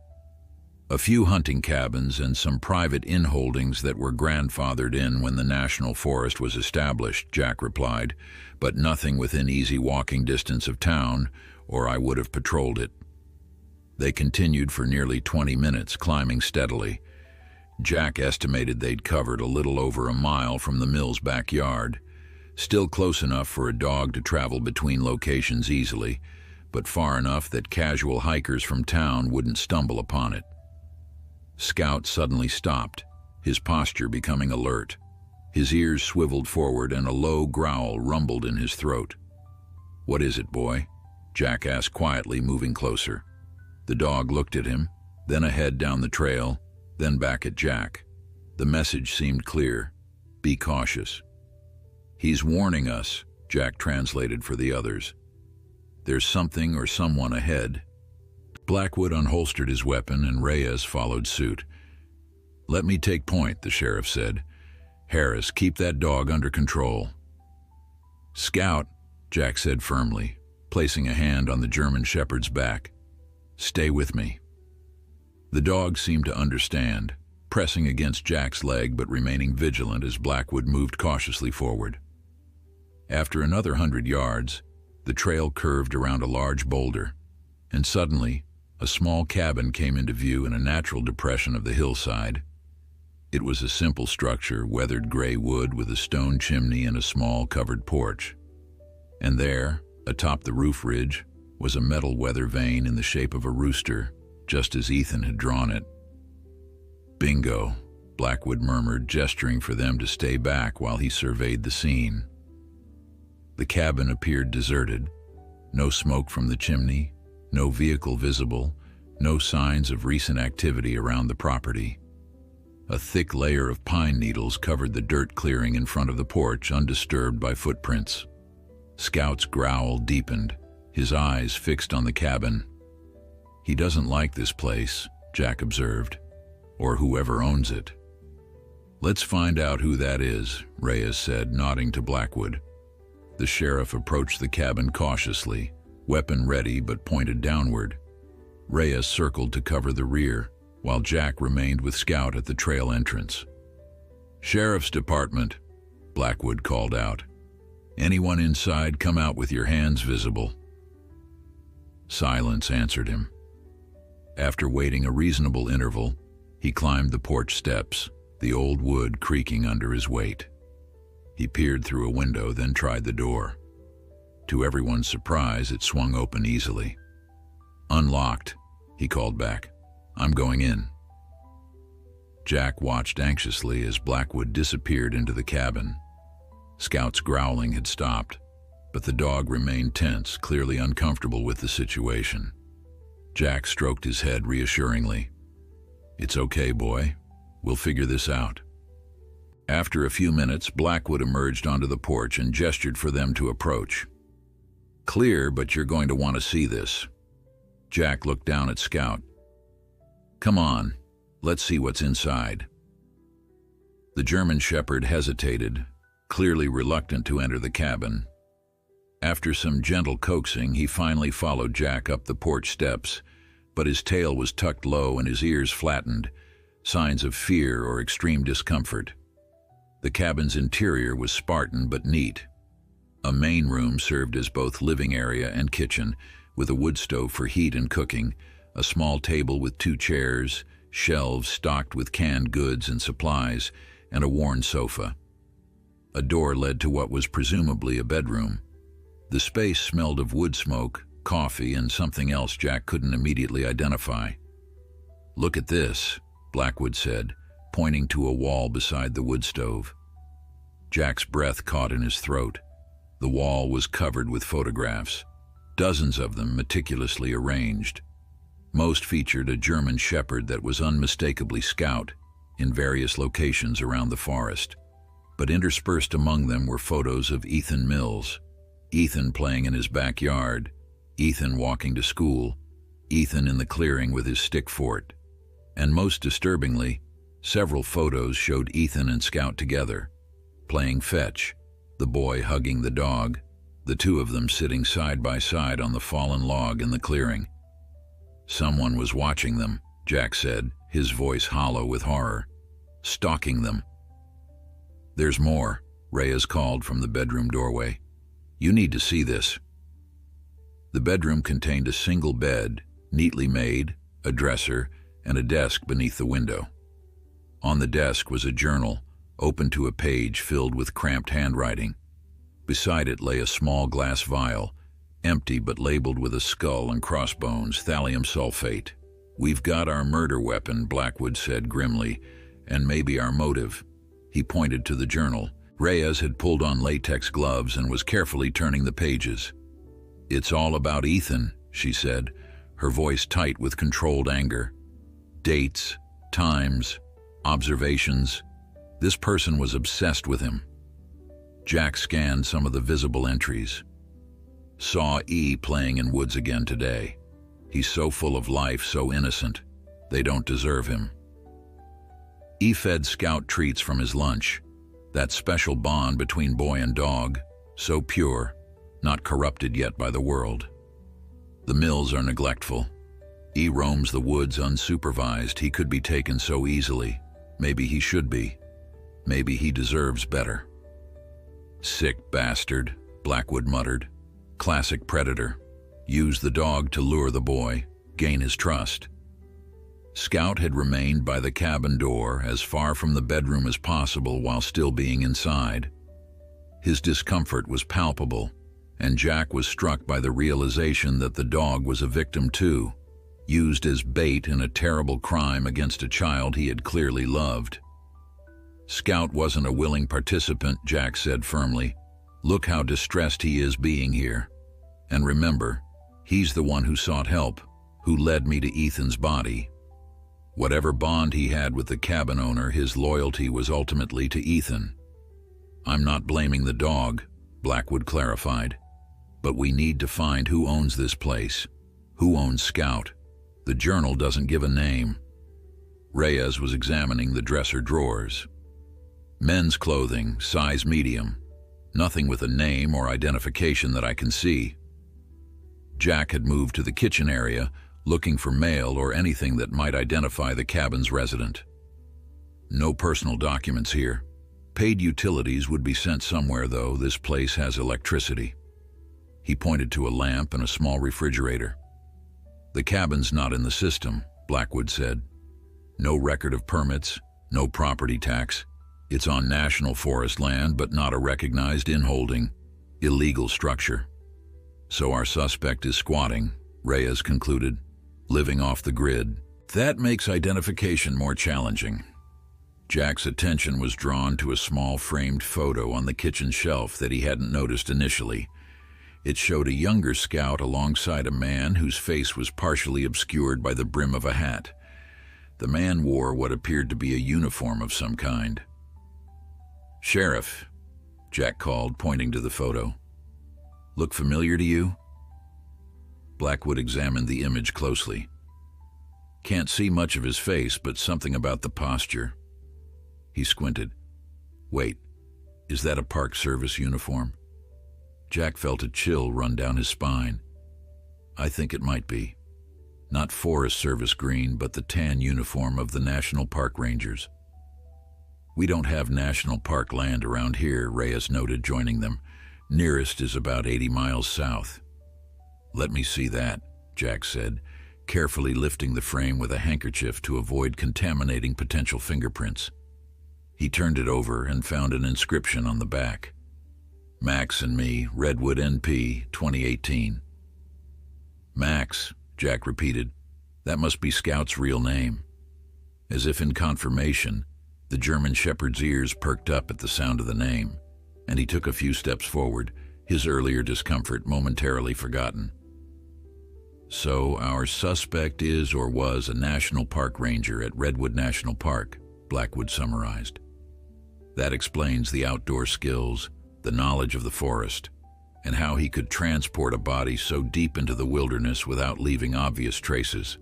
"A few hunting cabins and some private inholdings that were grandfathered in when the national forest was established," Jack replied, "but nothing within easy walking distance of town, or I would have patrolled it." They continued for nearly 20 minutes, climbing steadily. Jack estimated they'd covered a little over a mile from the mill's backyard, still close enough for a dog to travel between locations easily, but far enough that casual hikers from town wouldn't stumble upon it. Scout suddenly stopped, his posture becoming alert. His ears swiveled forward and a low growl rumbled in his throat. "What is it, boy?" Jack asked quietly, moving closer. The dog looked at him, then ahead down the trail, then back at Jack. The message seemed clear: be cautious. "He's warning us," Jack translated for the others. "There's something or someone ahead." Blackwood unholstered his weapon and Reyes followed suit. "Let me take point," the sheriff said. "Harris, keep that dog under control." "Scout," Jack said firmly, placing a hand on the German shepherd's back. "Stay with me." The dog seemed to understand, pressing against Jack's leg but remaining vigilant as Blackwood moved cautiously forward. After another 100 yards, the trail curved around a large boulder, and suddenly, a small cabin came into view in a natural depression of the hillside. It was a simple structure, weathered gray wood with a stone chimney and a small covered porch. And there, atop the roof ridge, was a metal weather vane in the shape of a rooster, just as Ethan had drawn it. "Bingo," Blackwood murmured, gesturing for them to stay back while he surveyed the scene. The cabin appeared deserted. No smoke from the chimney, no vehicle visible, no signs of recent activity around the property. A thick layer of pine needles covered the dirt clearing in front of the porch, undisturbed by footprints. Scout's growl deepened, his eyes fixed on the cabin. "He doesn't like this place," Jack observed, "or whoever owns it." "Let's find out who that is," Reyes said, nodding to Blackwood. The sheriff approached the cabin cautiously, weapon ready but pointed downward. Reyes circled to cover the rear, while Jack remained with Scout at the trail entrance. "Sheriff's Department," Blackwood called out. "Anyone inside, come out with your hands visible." Silence answered him. After waiting a reasonable interval, he climbed the porch steps, the old wood creaking under his weight. He peered through a window, then tried the door. To everyone's surprise, it swung open easily. "Unlocked," he called back. "I'm going in." Jack watched anxiously as Blackwood disappeared into the cabin. Scout's growling had stopped, but the dog remained tense, clearly uncomfortable with the situation. Jack stroked his head reassuringly. "It's okay, boy. We'll figure this out." After a few minutes, Blackwood emerged onto the porch and gestured for them to approach. "Clear, but you're going to want to see this." Jack looked down at Scout. "Come on, let's see what's inside." The German Shepherd hesitated, clearly reluctant to enter the cabin. After some gentle coaxing, he finally followed Jack up the porch steps, but his tail was tucked low and his ears flattened, signs of fear or extreme discomfort. The cabin's interior was Spartan but neat. A main room served as both living area and kitchen, with a wood stove for heat and cooking, a small table with 2 chairs, shelves stocked with canned goods and supplies, and a worn sofa. A door led to what was presumably a bedroom. The space smelled of wood smoke, coffee, and something else Jack couldn't immediately identify. "Look at this," Blackwood said, pointing to a wall beside the wood stove. Jack's breath caught in his throat. The wall was covered with photographs, dozens of them meticulously arranged. Most featured a German Shepherd that was unmistakably Scout, in various locations around the forest. But interspersed among them were photos of Ethan Mills, Ethan playing in his backyard, Ethan walking to school, Ethan in the clearing with his stick fort. And most disturbingly, several photos showed Ethan and Scout together, playing fetch, the boy hugging the dog, the two of them sitting side by side on the fallen log in the clearing. "Someone was watching them," Jack said, his voice hollow with horror. "Stalking them." "There's more," Reyes called from the bedroom doorway. "You need to see this." The bedroom contained a single bed, neatly made, a dresser, and a desk beneath the window. On the desk was a journal, open to a page filled with cramped handwriting. Beside it lay a small glass vial, empty but labeled with a skull and crossbones, thallium sulfate. "We've got our murder weapon," Blackwood said grimly, "and maybe our motive." He pointed to the journal. Reyes had pulled on latex gloves and was carefully turning the pages. "It's all about Ethan," she said, her voice tight with controlled anger. "Dates, times, observations. This person was obsessed with him." Jack scanned some of the visible entries. "Saw E playing in woods again today. He's so full of life, so innocent. They don't deserve him." E fed Scout treats from his lunch. That special bond between boy and dog, so pure, not corrupted yet by the world. The Mills are neglectful. E roams the woods unsupervised. He could be taken so easily. Maybe he should be. Maybe he deserves better. "Sick bastard," Blackwood muttered. "Classic predator. Use the dog to lure the boy, gain his trust." Scout had remained by the cabin door, as far from the bedroom as possible while still being inside. His discomfort was palpable, and Jack was struck by the realization that the dog was a victim too, used as bait in a terrible crime against a child he had clearly loved. "Scout wasn't a willing participant," Jack said firmly. "Look how distressed he is being here. And remember, he's the one who sought help, who led me to Ethan's body. Whatever bond he had with the cabin owner, his loyalty was ultimately to Ethan." "I'm not blaming the dog," Blackwood clarified. "But we need to find who owns this place, who owns Scout. The journal doesn't give a name." Reyes was examining the dresser drawers. Men's clothing, size medium. Nothing with a name or identification that I can see. Jack had moved to the kitchen area, looking for mail or anything that might identify the cabin's resident. No personal documents here. Paid utilities would be sent somewhere, though. This place has electricity. He pointed to a lamp and a small refrigerator. The cabin's not in the system, Blackwood said. No record of permits, no property tax. It's on national forest land, but not a recognized inholding. Illegal structure. So our suspect is squatting, Reyes concluded, living off the grid. That makes identification more challenging. Jack's attention was drawn to a small framed photo on the kitchen shelf that he hadn't noticed initially. It showed a younger Scout alongside a man whose face was partially obscured by the brim of a hat. The man wore what appeared to be a uniform of some kind. "Sheriff," Jack called, pointing to the photo. "Look familiar to you?" Blackwood examined the image closely. "Can't see much of his face, but something about the posture." He squinted. "Wait, is that a Park Service uniform?" Jack felt a chill run down his spine. "I think it might be. Not Forest Service green, but the tan uniform of the National Park Rangers." "We don't have national park land around here," Reyes noted, joining them. "Nearest is about 80 miles south." "Let me see that," Jack said, carefully lifting the frame with a handkerchief to avoid contaminating potential fingerprints. He turned it over and found an inscription on the back. "Max and me, Redwood NP, 2018. "Max," Jack repeated. "That must be Scout's real name." As if in confirmation, the German Shepherd's ears perked up at the sound of the name, and he took a few steps forward, his earlier discomfort momentarily forgotten. "So our suspect is or was a National Park Ranger at Redwood National Park," Blackwood summarized. "That explains the outdoor skills, the knowledge of the forest, and how he could transport a body so deep into the wilderness without leaving obvious traces.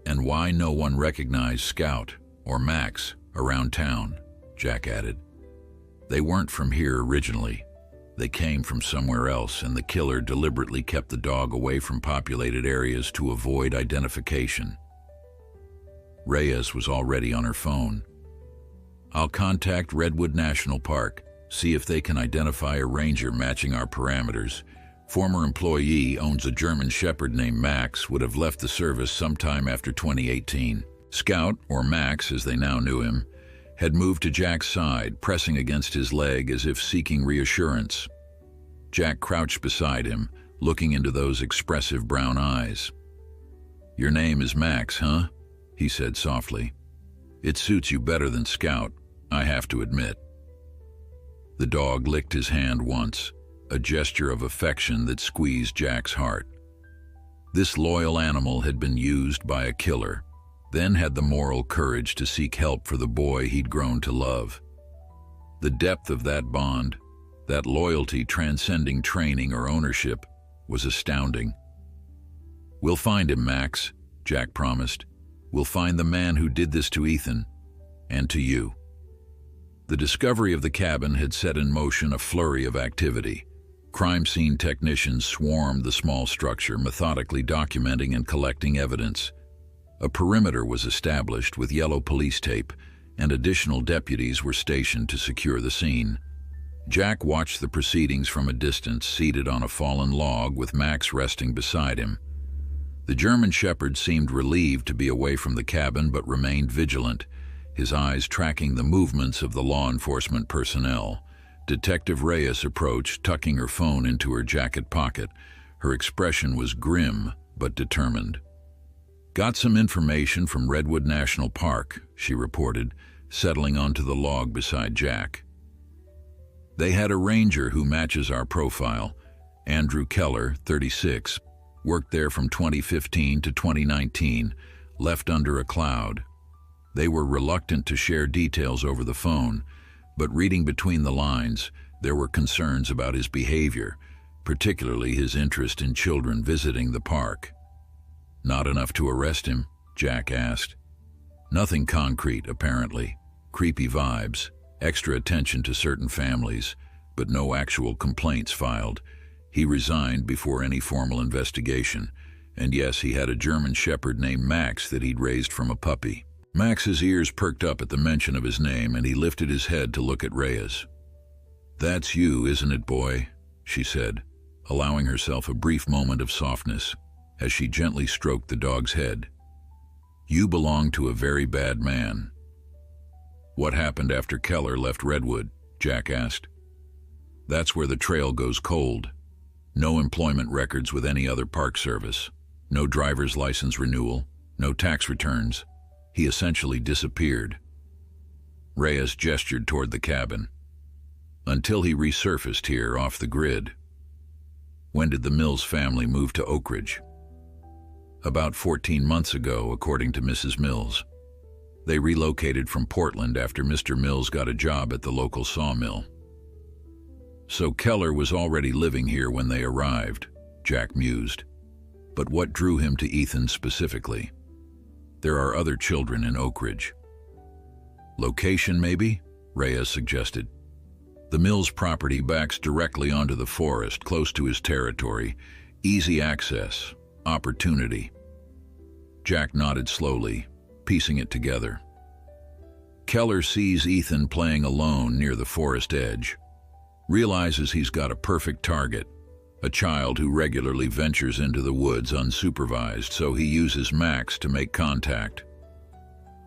And why no one recognized Scout or Max around town," Jack added. "They weren't from here originally. They came from somewhere else, and the killer deliberately kept the dog away from populated areas to avoid identification." Reyes was already on her phone. "I'll contact Redwood National Park, see if they can identify a ranger matching our parameters. Former employee owns a German Shepherd named Max, would have left the service sometime after 2018. Scout, or Max as they now knew him, had moved to Jack's side, pressing against his leg as if seeking reassurance. Jack crouched beside him, looking into those expressive brown eyes. "Your name is Max, huh?" he said softly. "It suits you better than Scout, I have to admit." The dog licked his hand once, a gesture of affection that squeezed Jack's heart. This loyal animal had been used by a killer, then had the moral courage to seek help for the boy he'd grown to love. The depth of that bond, that loyalty transcending training or ownership, was astounding. "We'll find him, Max," Jack promised. "We'll find the man who did this to Ethan, and to you." The discovery of the cabin had set in motion a flurry of activity. Crime scene technicians swarmed the small structure, methodically documenting and collecting evidence. A perimeter was established with yellow police tape, and additional deputies were stationed to secure the scene. Jack watched the proceedings from a distance, seated on a fallen log with Max resting beside him. The German Shepherd seemed relieved to be away from the cabin, but remained vigilant, his eyes tracking the movements of the law enforcement personnel. Detective Reyes approached, tucking her phone into her jacket pocket. Her expression was grim but determined. "Got some information from Redwood National Park," she reported, settling onto the log beside Jack. "They had a ranger who matches our profile. Andrew Keller, 36, worked there from 2015 to 2019, left under a cloud. They were reluctant to share details over the phone, but reading between the lines, there were concerns about his behavior, particularly his interest in children visiting the park." "Not enough to arrest him?" Jack asked. "Nothing concrete, apparently. Creepy vibes. extra attention to certain families, but no actual complaints filed. He resigned before any formal investigation, and yes, he had a German shepherd named Max that he'd raised from a puppy. Max's ears perked up at the mention of his name, and he lifted his head to look at Reyes. "That's you, isn't it, boy?" she said, allowing herself a brief moment of softness as she gently stroked the dog's head. "You belong to a very bad man." "What happened after Keller left Redwood?" Jack asked. "That's where the trail goes cold. No employment records with any other park service, no driver's license renewal, no tax returns. He essentially disappeared." Reyes gestured toward the cabin. "Until he resurfaced here off the grid." "When did the Mills family move to Oak Ridge?" "About 14 months ago, according to Mrs. Mills. They relocated from Portland after Mr. Mills got a job at the local sawmill." "So Keller was already living here when they arrived," Jack mused. "But what drew him to Ethan specifically? There are other children in Oak Ridge." "Location, maybe?" Reyes suggested. "The Mills property backs directly onto the forest, close to his territory. Easy access, opportunity." Jack nodded slowly, piecing it together. Keller sees Ethan playing alone near the forest edge, realizes he's got a perfect target, a child who regularly ventures into the woods unsupervised, so he uses Max to make contact.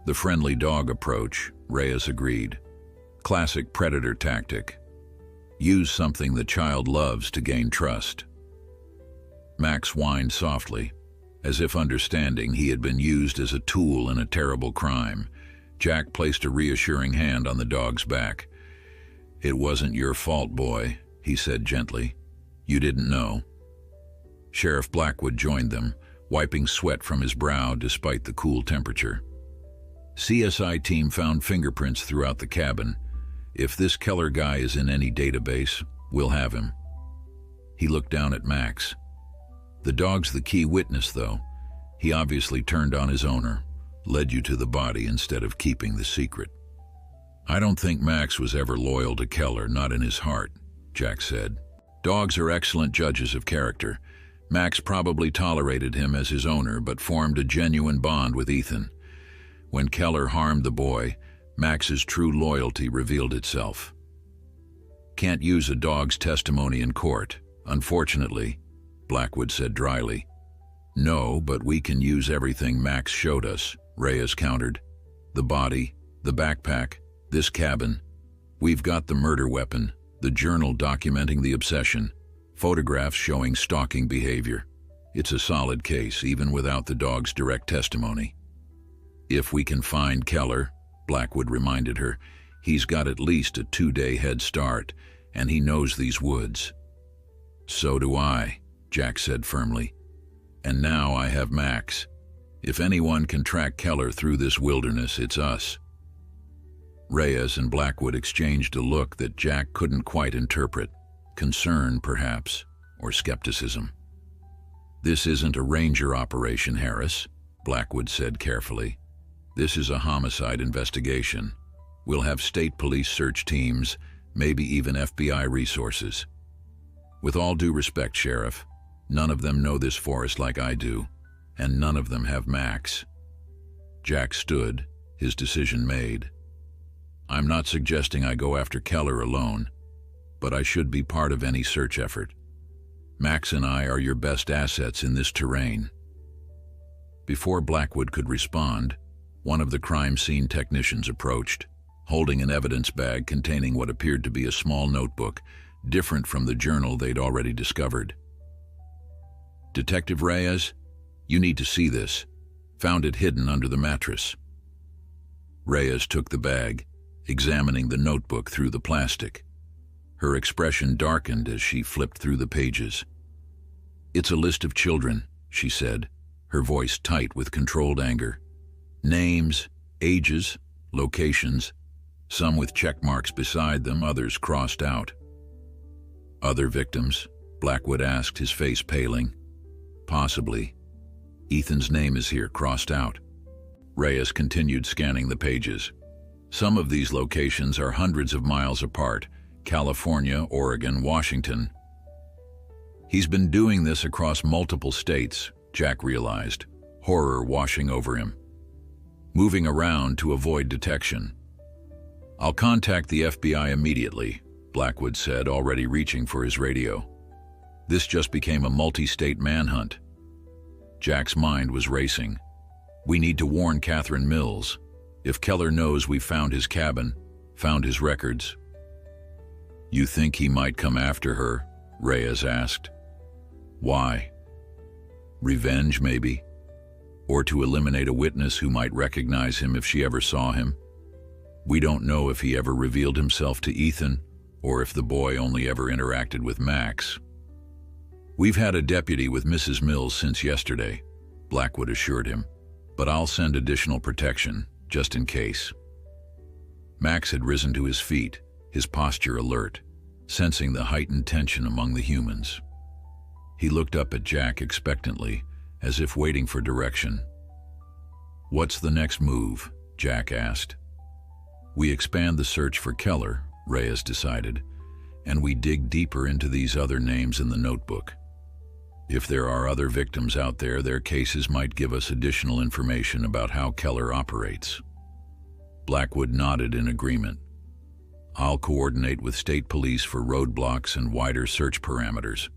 "The friendly dog approach," Reyes agreed. "Classic predator tactic. Use something the child loves to gain trust." Max whined softly, as if understanding he had been used as a tool in a terrible crime. Jack placed a reassuring hand on the dog's back. "It wasn't your fault, boy," he said gently. "You didn't know." Sheriff Blackwood joined them, wiping sweat from his brow despite the cool temperature. "CSI team found fingerprints throughout the cabin. If this Keller guy is in any database, we'll have him." He looked down at Max. "The dog's the key witness, though. He obviously turned on his owner, led you to the body instead of keeping the secret." "I don't think Max was ever loyal to Keller, not in his heart," Jack said. "Dogs are excellent judges of character. Max probably tolerated him as his owner, but formed a genuine bond with Ethan. When Keller harmed the boy, Max's true loyalty revealed itself." "Can't use a dog's testimony in court, unfortunately," Blackwood said dryly. "No, but we can use everything Max showed us," Reyes countered. "The body, the backpack, this cabin. We've got the murder weapon, the journal documenting the obsession, photographs showing stalking behavior. It's a solid case, even without the dog's direct testimony." "If we can find Keller," Blackwood reminded her, "he's got at least a 2-day head start, and he knows these woods." "So do I," Jack said firmly. "And now I have Max. If anyone can track Keller through this wilderness, it's us." Reyes and Blackwood exchanged a look that Jack couldn't quite interpret. Concern, perhaps, or skepticism. "This isn't a ranger operation, Harris," Blackwood said carefully. "This is a homicide investigation. We'll have state police search teams, maybe even FBI resources. With all due respect, Sheriff, none of them know this forest like I do, and none of them have Max." Jack stood, his decision made. "I'm not suggesting I go after Keller alone, but I should be part of any search effort. Max and I are your best assets in this terrain." Before Blackwood could respond, one of the crime scene technicians approached, holding an evidence bag containing what appeared to be a small notebook, different from the journal they'd already discovered. "Detective Reyes, you need to see this. Found it hidden under the mattress." Reyes took the bag, examining the notebook through the plastic. Her expression darkened as she flipped through the pages. "It's a list of children," she said, her voice tight with controlled anger. "Names, ages, locations, some with check marks beside them, others crossed out." "Other victims?" Blackwood asked, his face paling. "Possibly. Ethan's name is here, crossed out." Reyes continued scanning the pages. Some of these locations are hundreds of miles apart: California, Oregon, Washington. He's been doing this across multiple states, Jack realized, horror washing over him. Moving around to avoid detection. "I'll contact the FBI immediately," Blackwood said, already reaching for his radio. This just became a multi-state manhunt. Jack's mind was racing. "We need to warn Catherine Mills. If Keller knows we found his cabin, found his records." "You think he might come after her?" Reyes asked. "Why? Revenge, maybe? Or to eliminate a witness who might recognize him if she ever saw him? We don't know if he ever revealed himself to Ethan, or if the boy only ever interacted with Max." "We've had a deputy with Mrs. Mills since yesterday," Blackwood assured him, "but I'll send additional protection, just in case." Max had risen to his feet, his posture alert, sensing the heightened tension among the humans. He looked up at Jack expectantly, as if waiting for direction. "What's the next move?" Jack asked. "We expand the search for Keller," Reyes decided, "and we dig deeper into these other names in the notebook. If there are other victims out there, their cases might give us additional information about how Keller operates." Blackwood nodded in agreement. "I'll coordinate with state police for roadblocks and wider search parameters.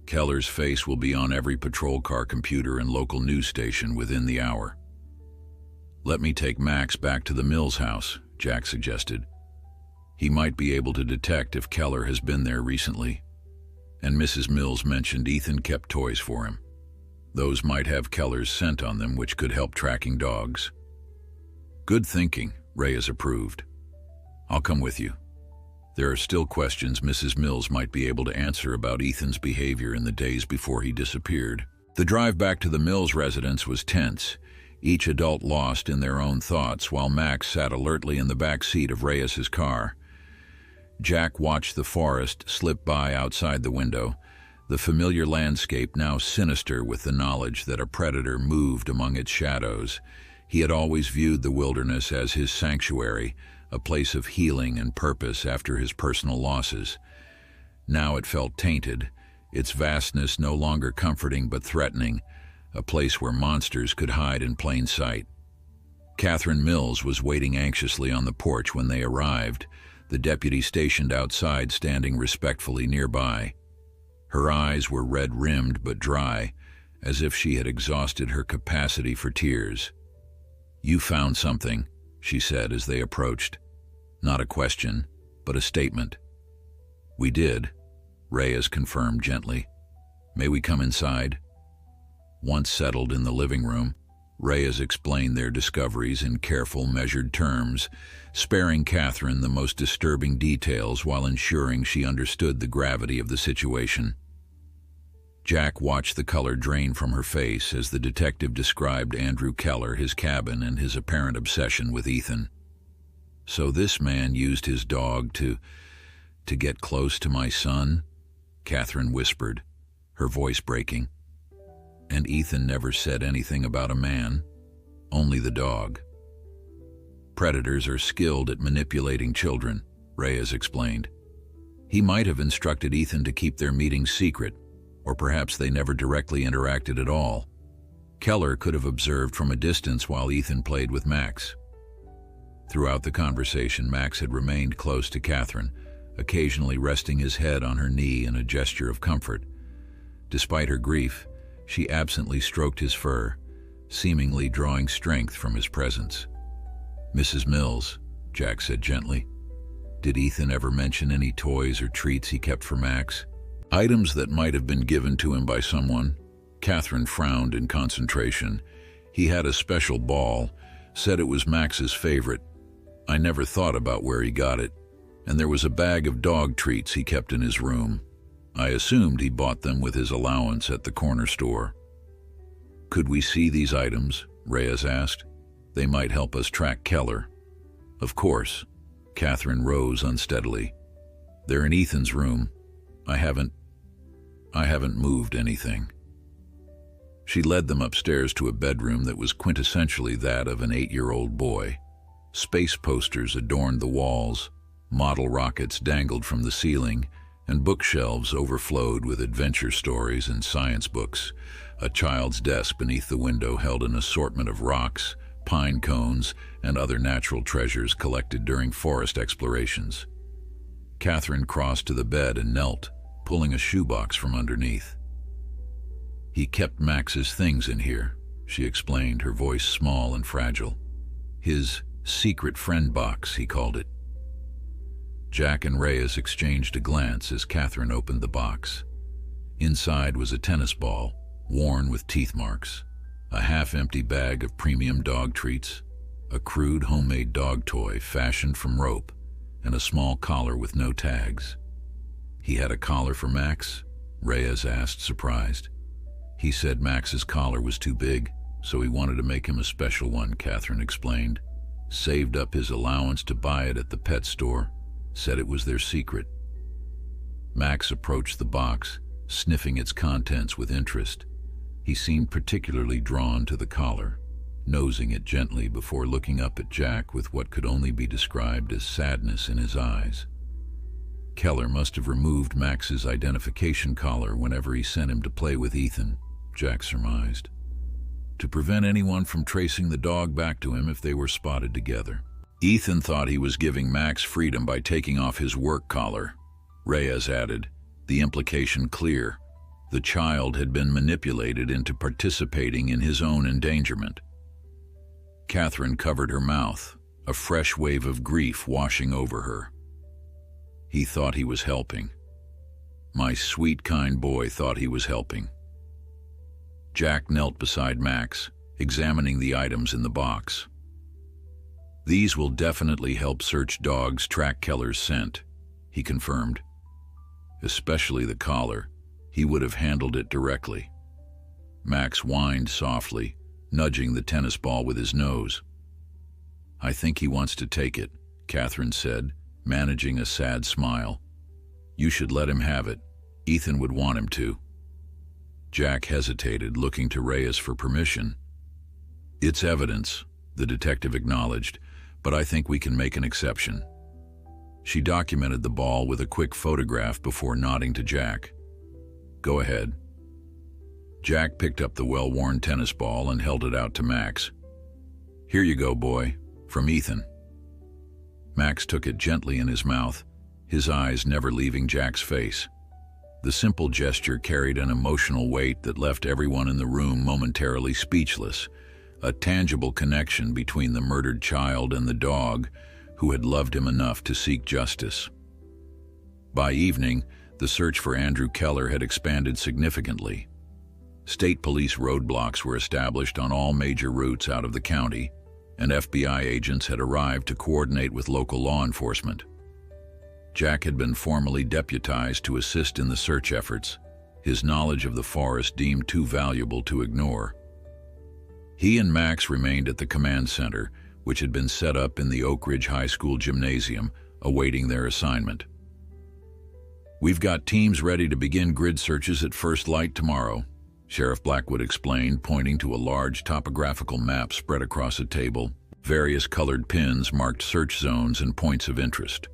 Keller's face will be on every patrol car computer and local news station within the hour." "Let me take Max back to the Mills house," Jack suggested. "He might be able to detect if Keller has been there recently. And Mrs. Mills mentioned Ethan kept toys for him. Those might have Keller's scent on them, which could help tracking dogs." "Good thinking," Reyes approved. "I'll come with you. There are still questions Mrs. Mills might be able to answer about Ethan's behavior in the days before he disappeared." The drive back to the Mills residence was tense, each adult lost in their own thoughts, while Max sat alertly in the back seat of Reyes's car. Jack watched the forest slip by outside the window, the familiar landscape now sinister with the knowledge that a predator moved among its shadows. He had always viewed the wilderness as his sanctuary, a place of healing and purpose after his personal losses. Now it felt tainted, its vastness no longer comforting but threatening, a place where monsters could hide in plain sight. Catherine Mills was waiting anxiously on the porch when they arrived, the deputy stationed outside standing respectfully nearby. Her eyes were red-rimmed but dry, as if she had exhausted her capacity for tears. "You found something," she said as they approached. Not a question, but a statement. "We did," Reyes confirmed gently. "May we come inside?" Once settled in the living room, Reyes explained their discoveries in careful, measured terms, sparing Catherine the most disturbing details while ensuring she understood the gravity of the situation. Jack watched the color drain from her face as the detective described Andrew Keller, his cabin, and his apparent obsession with Ethan. "So this man used his dog to get close to my son?" Catherine whispered, her voice breaking. "And Ethan never said anything about a man, only the dog." "Predators are skilled at manipulating children," Reyes explained. "He might have instructed Ethan to keep their meetings secret, or perhaps they never directly interacted at all. Keller could have observed from a distance while Ethan played with Max." Throughout the conversation, Max had remained close to Catherine, occasionally resting his head on her knee in a gesture of comfort. Despite her grief, she absently stroked his fur, seemingly drawing strength from his presence. "Mrs. Mills," Jack said gently, "did Ethan ever mention any toys or treats he kept for Max? Items that might have been given to him by someone?" Catherine frowned in concentration. "He had a special ball, said it was Max's favorite. I never thought about where he got it. And there was a bag of dog treats he kept in his room. I assumed he bought them with his allowance at the corner store." "Could we see these items?" Reyes asked. "They might help us track Keller." "Of course." Catherine rose unsteadily. "They're in Ethan's room. I haven't moved anything." She led them upstairs to a bedroom that was quintessentially that of an 8-year-old boy. Space posters adorned the walls, model rockets dangled from the ceiling, and bookshelves overflowed with adventure stories and science books. A child's desk beneath the window held an assortment of rocks, pine cones, and other natural treasures collected during forest explorations. Catherine crossed to the bed and knelt, pulling a shoebox from underneath. "He kept Max's things in here," she explained, her voice small and fragile. "His secret friend box, he called it." Jack and Reyes exchanged a glance as Catherine opened the box. Inside was a tennis ball, worn with teeth marks, a half-empty bag of premium dog treats, a crude homemade dog toy fashioned from rope, and a small collar with no tags. "He had a collar for Max?" Reyes asked, surprised. "He said Max's collar was too big, so he wanted to make him a special one," Catherine explained. "Saved up his allowance to buy it at the pet store. Said it was their secret." Max approached the box, sniffing its contents with interest. He seemed particularly drawn to the collar, nosing it gently before looking up at Jack with what could only be described as sadness in his eyes. Keller must have removed Max's identification collar whenever he sent him to play with Ethan, Jack surmised, to prevent anyone from tracing the dog back to him if they were spotted together. Ethan thought he was giving Max freedom by taking off his work collar, Reyes added, the implication clear. The child had been manipulated into participating in his own endangerment. Catherine covered her mouth, a fresh wave of grief washing over her. He thought he was helping. My sweet, kind boy thought he was helping. Jack knelt beside Max, examining the items in the box. "These will definitely help search dogs track Keller's scent," he confirmed. "Especially the collar. He would have handled it directly." Max whined softly, nudging the tennis ball with his nose. "I think he wants to take it," Catherine said, managing a sad smile. "You should let him have it. Ethan would want him to." Jack hesitated, looking to Reyes for permission. "It's evidence," the detective acknowledged, "but I think we can make an exception." She documented the ball with a quick photograph before nodding to Jack. "Go ahead." Jack picked up the well-worn tennis ball and held it out to Max. "Here you go, boy, from Ethan." Max took it gently in his mouth, his eyes never leaving Jack's face. The simple gesture carried an emotional weight that left everyone in the room momentarily speechless, a tangible connection between the murdered child and the dog who had loved him enough to seek justice. By evening, the search for Andrew Keller had expanded significantly. State police roadblocks were established on all major routes out of the county, and FBI agents had arrived to coordinate with local law enforcement. Jack had been formally deputized to assist in the search efforts, his knowledge of the forest deemed too valuable to ignore. He and Max remained at the command center, which had been set up in the Oak Ridge High School gymnasium, awaiting their assignment. "We've got teams ready to begin grid searches at first light tomorrow," Sheriff Blackwood explained, pointing to a large topographical map spread across a table. Various colored pins marked search zones and points of interest.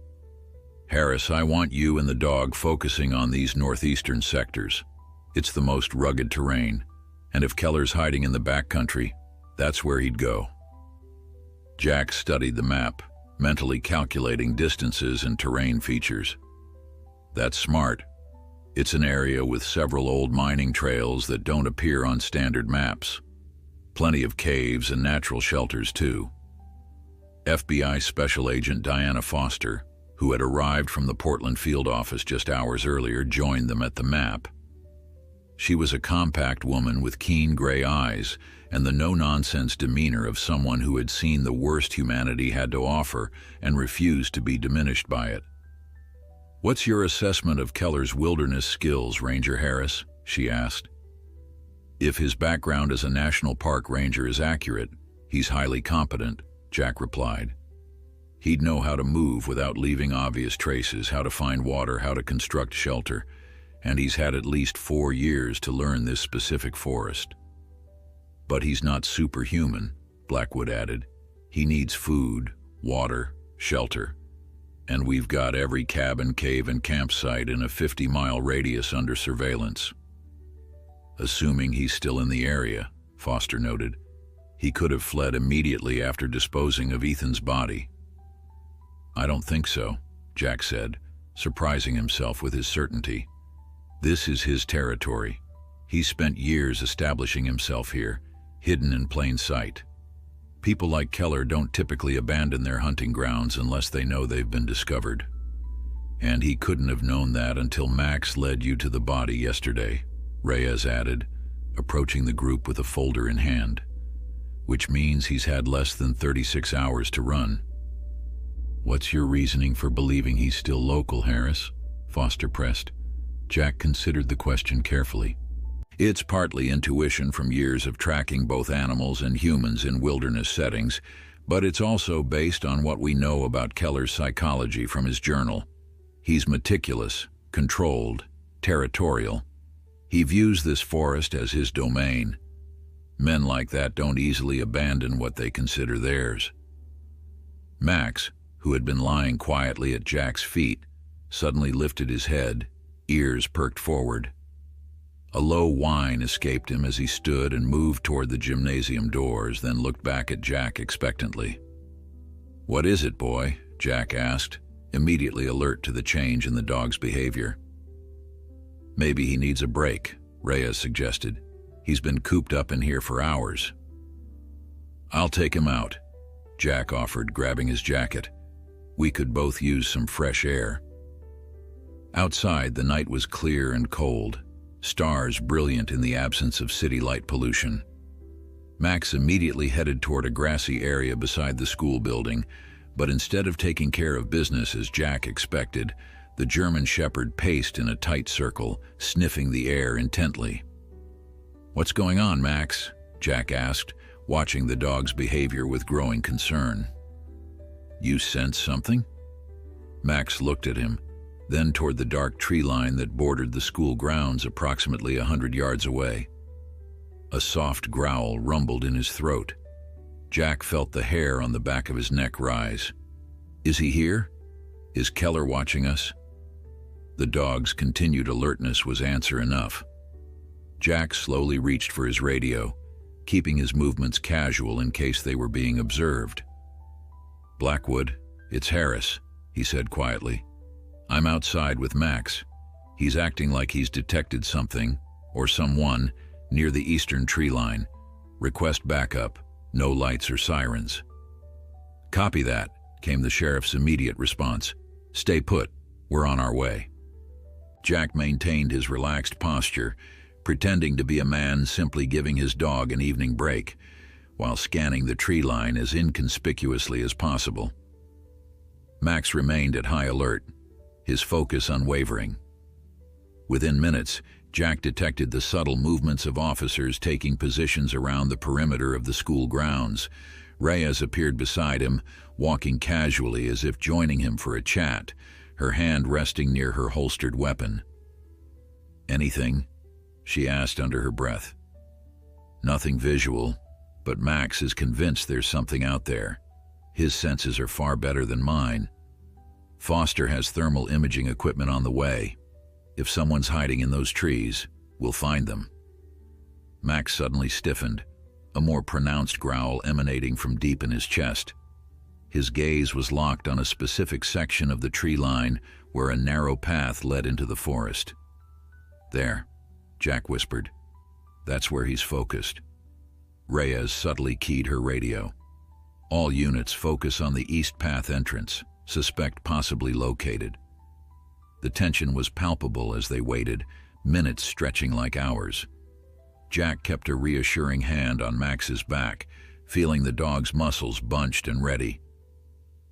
"Harris, I want you and the dog focusing on these northeastern sectors. It's the most rugged terrain, and if Keller's hiding in the backcountry, that's where he'd go." Jack studied the map, mentally calculating distances and terrain features. "That's smart. It's an area with several old mining trails that don't appear on standard maps. Plenty of caves and natural shelters, too." FBI Special Agent Diana Foster, who had arrived from the Portland field office just hours earlier, joined them at the map. She was a compact woman with keen gray eyes and the no-nonsense demeanor of someone who had seen the worst humanity had to offer and refused to be diminished by it. "What's your assessment of Keller's wilderness skills, Ranger Harris?" she asked. "If his background as a National Park Ranger is accurate, he's highly competent," Jack replied. "He'd know how to move without leaving obvious traces, how to find water, how to construct shelter, and he's had at least 4 years to learn this specific forest." "But he's not superhuman," Blackwood added. "He needs food, water, shelter. And we've got every cabin, cave, and campsite in a 50-mile radius under surveillance. Assuming he's still in the area, Foster noted. He could have fled immediately after disposing of Ethan's body. I don't think so, Jack said, surprising himself with his certainty. This is his territory. He spent years establishing himself here, hidden in plain sight. People like Keller don't typically abandon their hunting grounds unless they know they've been discovered. And he couldn't have known that until Max led you to the body yesterday, Reyes added, approaching the group with a folder in hand. Which means he's had less than 36 hours to run. What's your reasoning for believing he's still local, Harris? Foster pressed. Jack considered the question carefully. It's partly intuition from years of tracking both animals and humans in wilderness settings, but it's also based on what we know about Keller's psychology from his journal. He's meticulous, controlled, territorial. He views this forest as his domain. Men like that don't easily abandon what they consider theirs. Max, who had been lying quietly at Jack's feet, suddenly lifted his head, ears perked forward. A low whine escaped him as he stood and moved toward the gymnasium doors, then looked back at Jack expectantly. "What is it, boy?" Jack asked, immediately alert to the change in the dog's behavior. "Maybe he needs a break," Reyes suggested. "He's been cooped up in here for hours." "I'll take him out," Jack offered, grabbing his jacket. "We could both use some fresh air." Outside, the night was clear and cold, stars brilliant in the absence of city light pollution. Max immediately headed toward a grassy area beside the school building, but instead of taking care of business as Jack expected, the German Shepherd paced in a tight circle, sniffing the air intently. "What's going on, Max?" Jack asked, watching the dog's behavior with growing concern. "You sense something?" Max looked at him, then toward the dark tree line that bordered the school grounds approximately 100 yards away. A soft growl rumbled in his throat. Jack felt the hair on the back of his neck rise. "Is he here? Is Keller watching us?" The dog's continued alertness was answer enough. Jack slowly reached for his radio, keeping his movements casual in case they were being observed. "Blackwood, it's Harris," he said quietly. "I'm outside with Max. He's acting like he's detected something, or someone, near the eastern tree line. Request backup, no lights or sirens." "Copy that," came the sheriff's immediate response. "Stay put, we're on our way." Jack maintained his relaxed posture, pretending to be a man simply giving his dog an evening break, while scanning the tree line as inconspicuously as possible. Max remained at high alert, his focus unwavering. Within minutes, Jack detected the subtle movements of officers taking positions around the perimeter of the school grounds. Reyes appeared beside him, walking casually as if joining him for a chat, her hand resting near her holstered weapon. "Anything?" she asked under her breath. "Nothing visual, but Max is convinced there's something out there. His senses are far better than mine. Foster has thermal imaging equipment on the way. If someone's hiding in those trees, we'll find them." Max suddenly stiffened, a more pronounced growl emanating from deep in his chest. His gaze was locked on a specific section of the tree line where a narrow path led into the forest. "There," Jack whispered. "That's where he's focused." Reyes subtly keyed her radio. "All units focus on the east path entrance. Suspect possibly located." The tension was palpable as they waited, minutes stretching like hours. Jack kept a reassuring hand on Max's back, feeling the dog's muscles bunched and ready.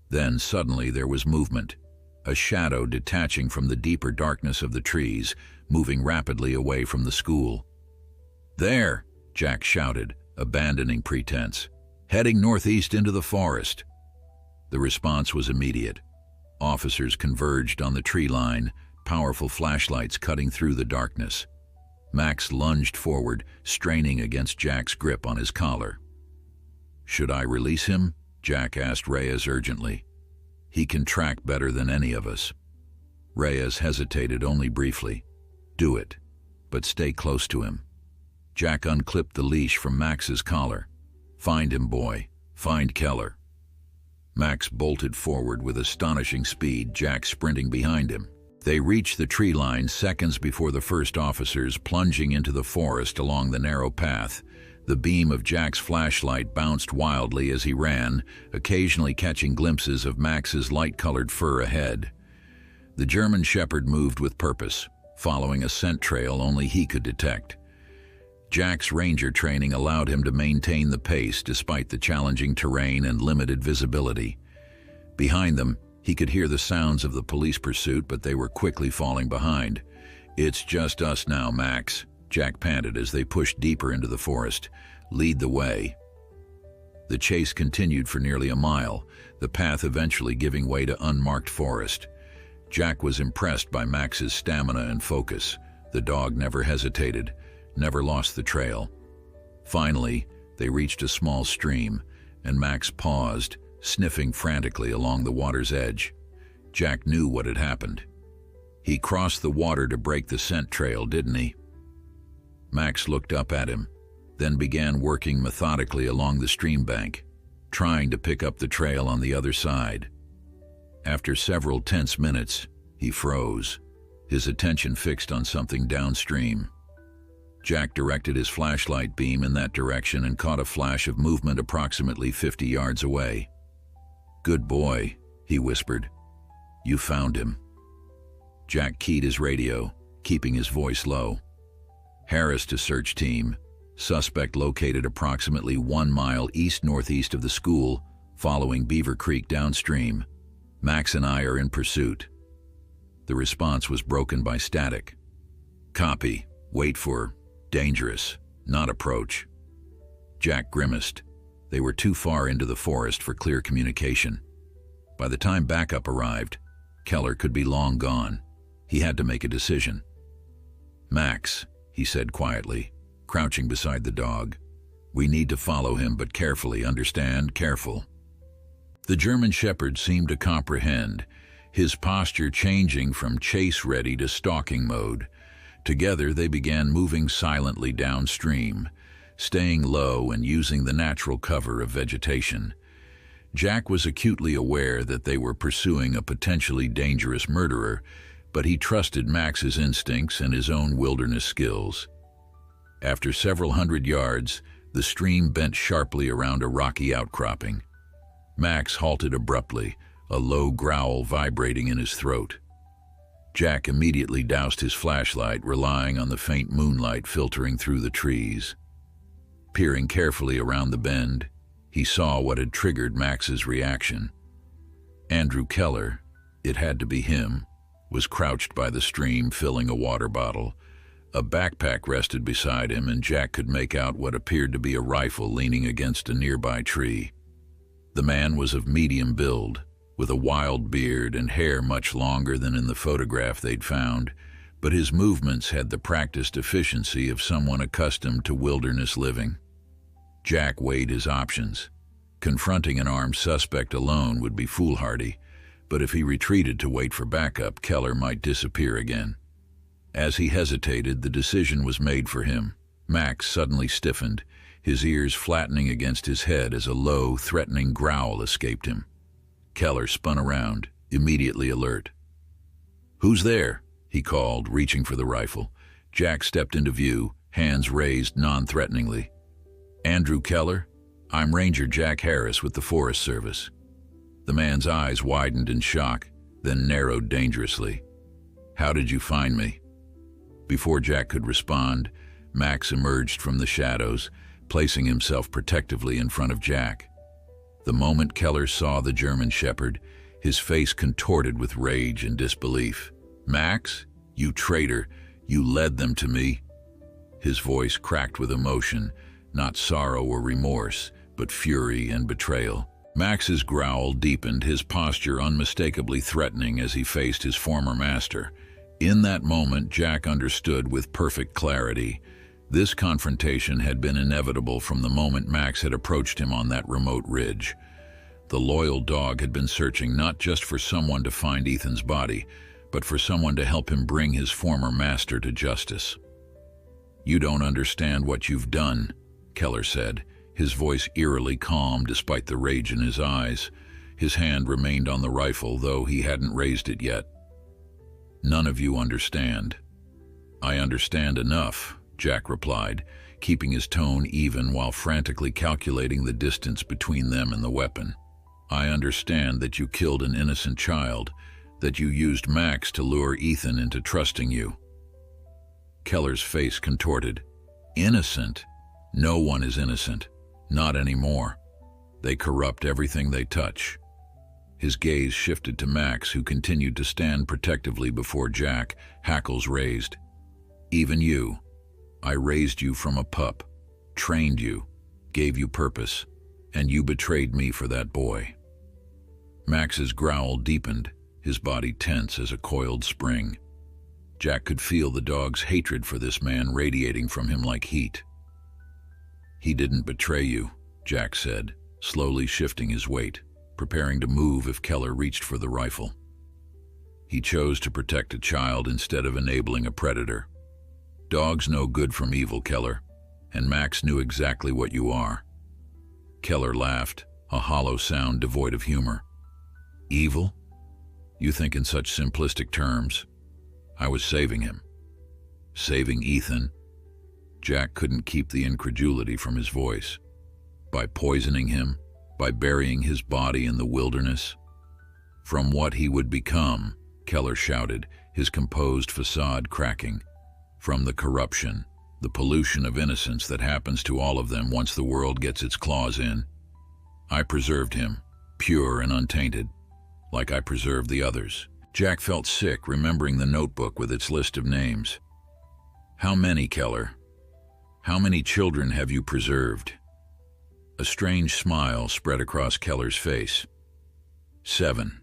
Then suddenly there was movement, a shadow detaching from the deeper darkness of the trees, moving rapidly away from the school. "There!" Jack shouted, abandoning pretense. "Heading northeast into the forest." The response was immediate. Officers converged on the tree line, powerful flashlights cutting through the darkness. Max lunged forward, straining against Jack's grip on his collar. "Should I release him?" Jack asked Reyes urgently. "He can track better than any of us." Reyes hesitated only briefly. "Do it, but stay close to him." Jack unclipped the leash from Max's collar. "Find him, boy. Find Keller." Max bolted forward with astonishing speed, Jack sprinting behind him. They reached the tree line seconds before the first officers, plunging into the forest along the narrow path. The beam of Jack's flashlight bounced wildly as he ran, occasionally catching glimpses of Max's light-colored fur ahead. The German Shepherd moved with purpose, following a scent trail only he could detect. Jack's ranger training allowed him to maintain the pace despite the challenging terrain and limited visibility. Behind them, he could hear the sounds of the police pursuit, but they were quickly falling behind. "It's just us now, Max," Jack panted as they pushed deeper into the forest. "Lead the way." The chase continued for nearly a mile, the path eventually giving way to unmarked forest. Jack was impressed by Max's stamina and focus. The dog never hesitated, never lost the trail. Finally, they reached a small stream, and Max paused, sniffing frantically along the water's edge. Jack knew what had happened. He crossed the water to break the scent trail, didn't he? Max looked up at him, then began working methodically along the stream bank, trying to pick up the trail on the other side. After several tense minutes, he froze, his attention fixed on something downstream. Jack directed his flashlight beam in that direction and caught a flash of movement approximately 50 yards away. "Good boy," he whispered. "You found him." Jack keyed his radio, keeping his voice low. "Harris to search team. Suspect located approximately 1 mile east-northeast of the school, following Beaver Creek downstream. Max and I are in pursuit." The response was broken by static. "Copy. Wait for dangerous, not approach." Jack grimaced. They were too far into the forest for clear communication. By the time backup arrived, Keller could be long gone. He had to make a decision. "Max," he said quietly, crouching beside the dog. "We need to follow him, but carefully, understand? Careful." The German Shepherd seemed to comprehend, his posture changing from chase-ready to stalking mode. Together they began moving silently downstream, staying low and using the natural cover of vegetation. Jack was acutely aware that they were pursuing a potentially dangerous murderer, but he trusted Max's instincts and his own wilderness skills. After several hundred yards, the stream bent sharply around a rocky outcropping. Max halted abruptly, a low growl vibrating in his throat. Jack immediately doused his flashlight, relying on the faint moonlight filtering through the trees. Peering carefully around the bend, he saw what had triggered Max's reaction. Andrew Keller, it had to be him, was crouched by the stream filling a water bottle. A backpack rested beside him, and Jack could make out what appeared to be a rifle leaning against a nearby tree. The man was of medium build, with a wild beard and hair much longer than in the photograph they'd found, but his movements had the practiced efficiency of someone accustomed to wilderness living. Jack weighed his options. Confronting an armed suspect alone would be foolhardy, but if he retreated to wait for backup, Keller might disappear again. As he hesitated, the decision was made for him. Max suddenly stiffened, his ears flattening against his head as a low, threatening growl escaped him. Keller spun around, immediately alert. "Who's there?" he called, reaching for the rifle. Jack stepped into view, hands raised non-threateningly. "Andrew Keller? I'm Ranger Jack Harris with the Forest Service." The man's eyes widened in shock, then narrowed dangerously. "How did you find me?" Before Jack could respond, Max emerged from the shadows, placing himself protectively in front of Jack. The moment Keller saw the German Shepherd, his face contorted with rage and disbelief. "Max, you traitor, you led them to me." His voice cracked with emotion, not sorrow or remorse, but fury and betrayal. Max's growl deepened, his posture unmistakably threatening as he faced his former master. In that moment, Jack understood with perfect clarity. This confrontation had been inevitable from the moment Max had approached him on that remote ridge. The loyal dog had been searching not just for someone to find Ethan's body, but for someone to help him bring his former master to justice. "You don't understand what you've done," Keller said, his voice eerily calm despite the rage in his eyes. His hand remained on the rifle, though he hadn't raised it yet. "None of you understand." "I understand enough," Jack replied, keeping his tone even while frantically calculating the distance between them and the weapon. "I understand that you killed an innocent child, that you used Max to lure Ethan into trusting you." Keller's face contorted. "Innocent? No one is innocent. Not anymore. They corrupt everything they touch." His gaze shifted to Max, who continued to stand protectively before Jack, hackles raised. "Even you. I raised you from a pup, trained you, gave you purpose, and you betrayed me for that boy." Max's growl deepened, his body tense as a coiled spring. Jack could feel the dog's hatred for this man radiating from him like heat. "He didn't betray you," Jack said, slowly shifting his weight, preparing to move if Keller reached for the rifle. "He chose to protect a child instead of enabling a predator. Dogs know good from evil, Keller, and Max knew exactly what you are." Keller laughed, a hollow sound devoid of humor. "Evil? You think in such simplistic terms. I was saving him. Saving Ethan." Jack couldn't keep the incredulity from his voice. "By poisoning him, by burying his body in the wilderness?" "From what he would become," Keller shouted, his composed facade cracking. "From the corruption, the pollution of innocence that happens to all of them once the world gets its claws in. I preserved him, pure and untainted, like I preserved the others." Jack felt sick remembering the notebook with its list of names. "How many, Keller? How many children have you preserved?" A strange smile spread across Keller's face. "7.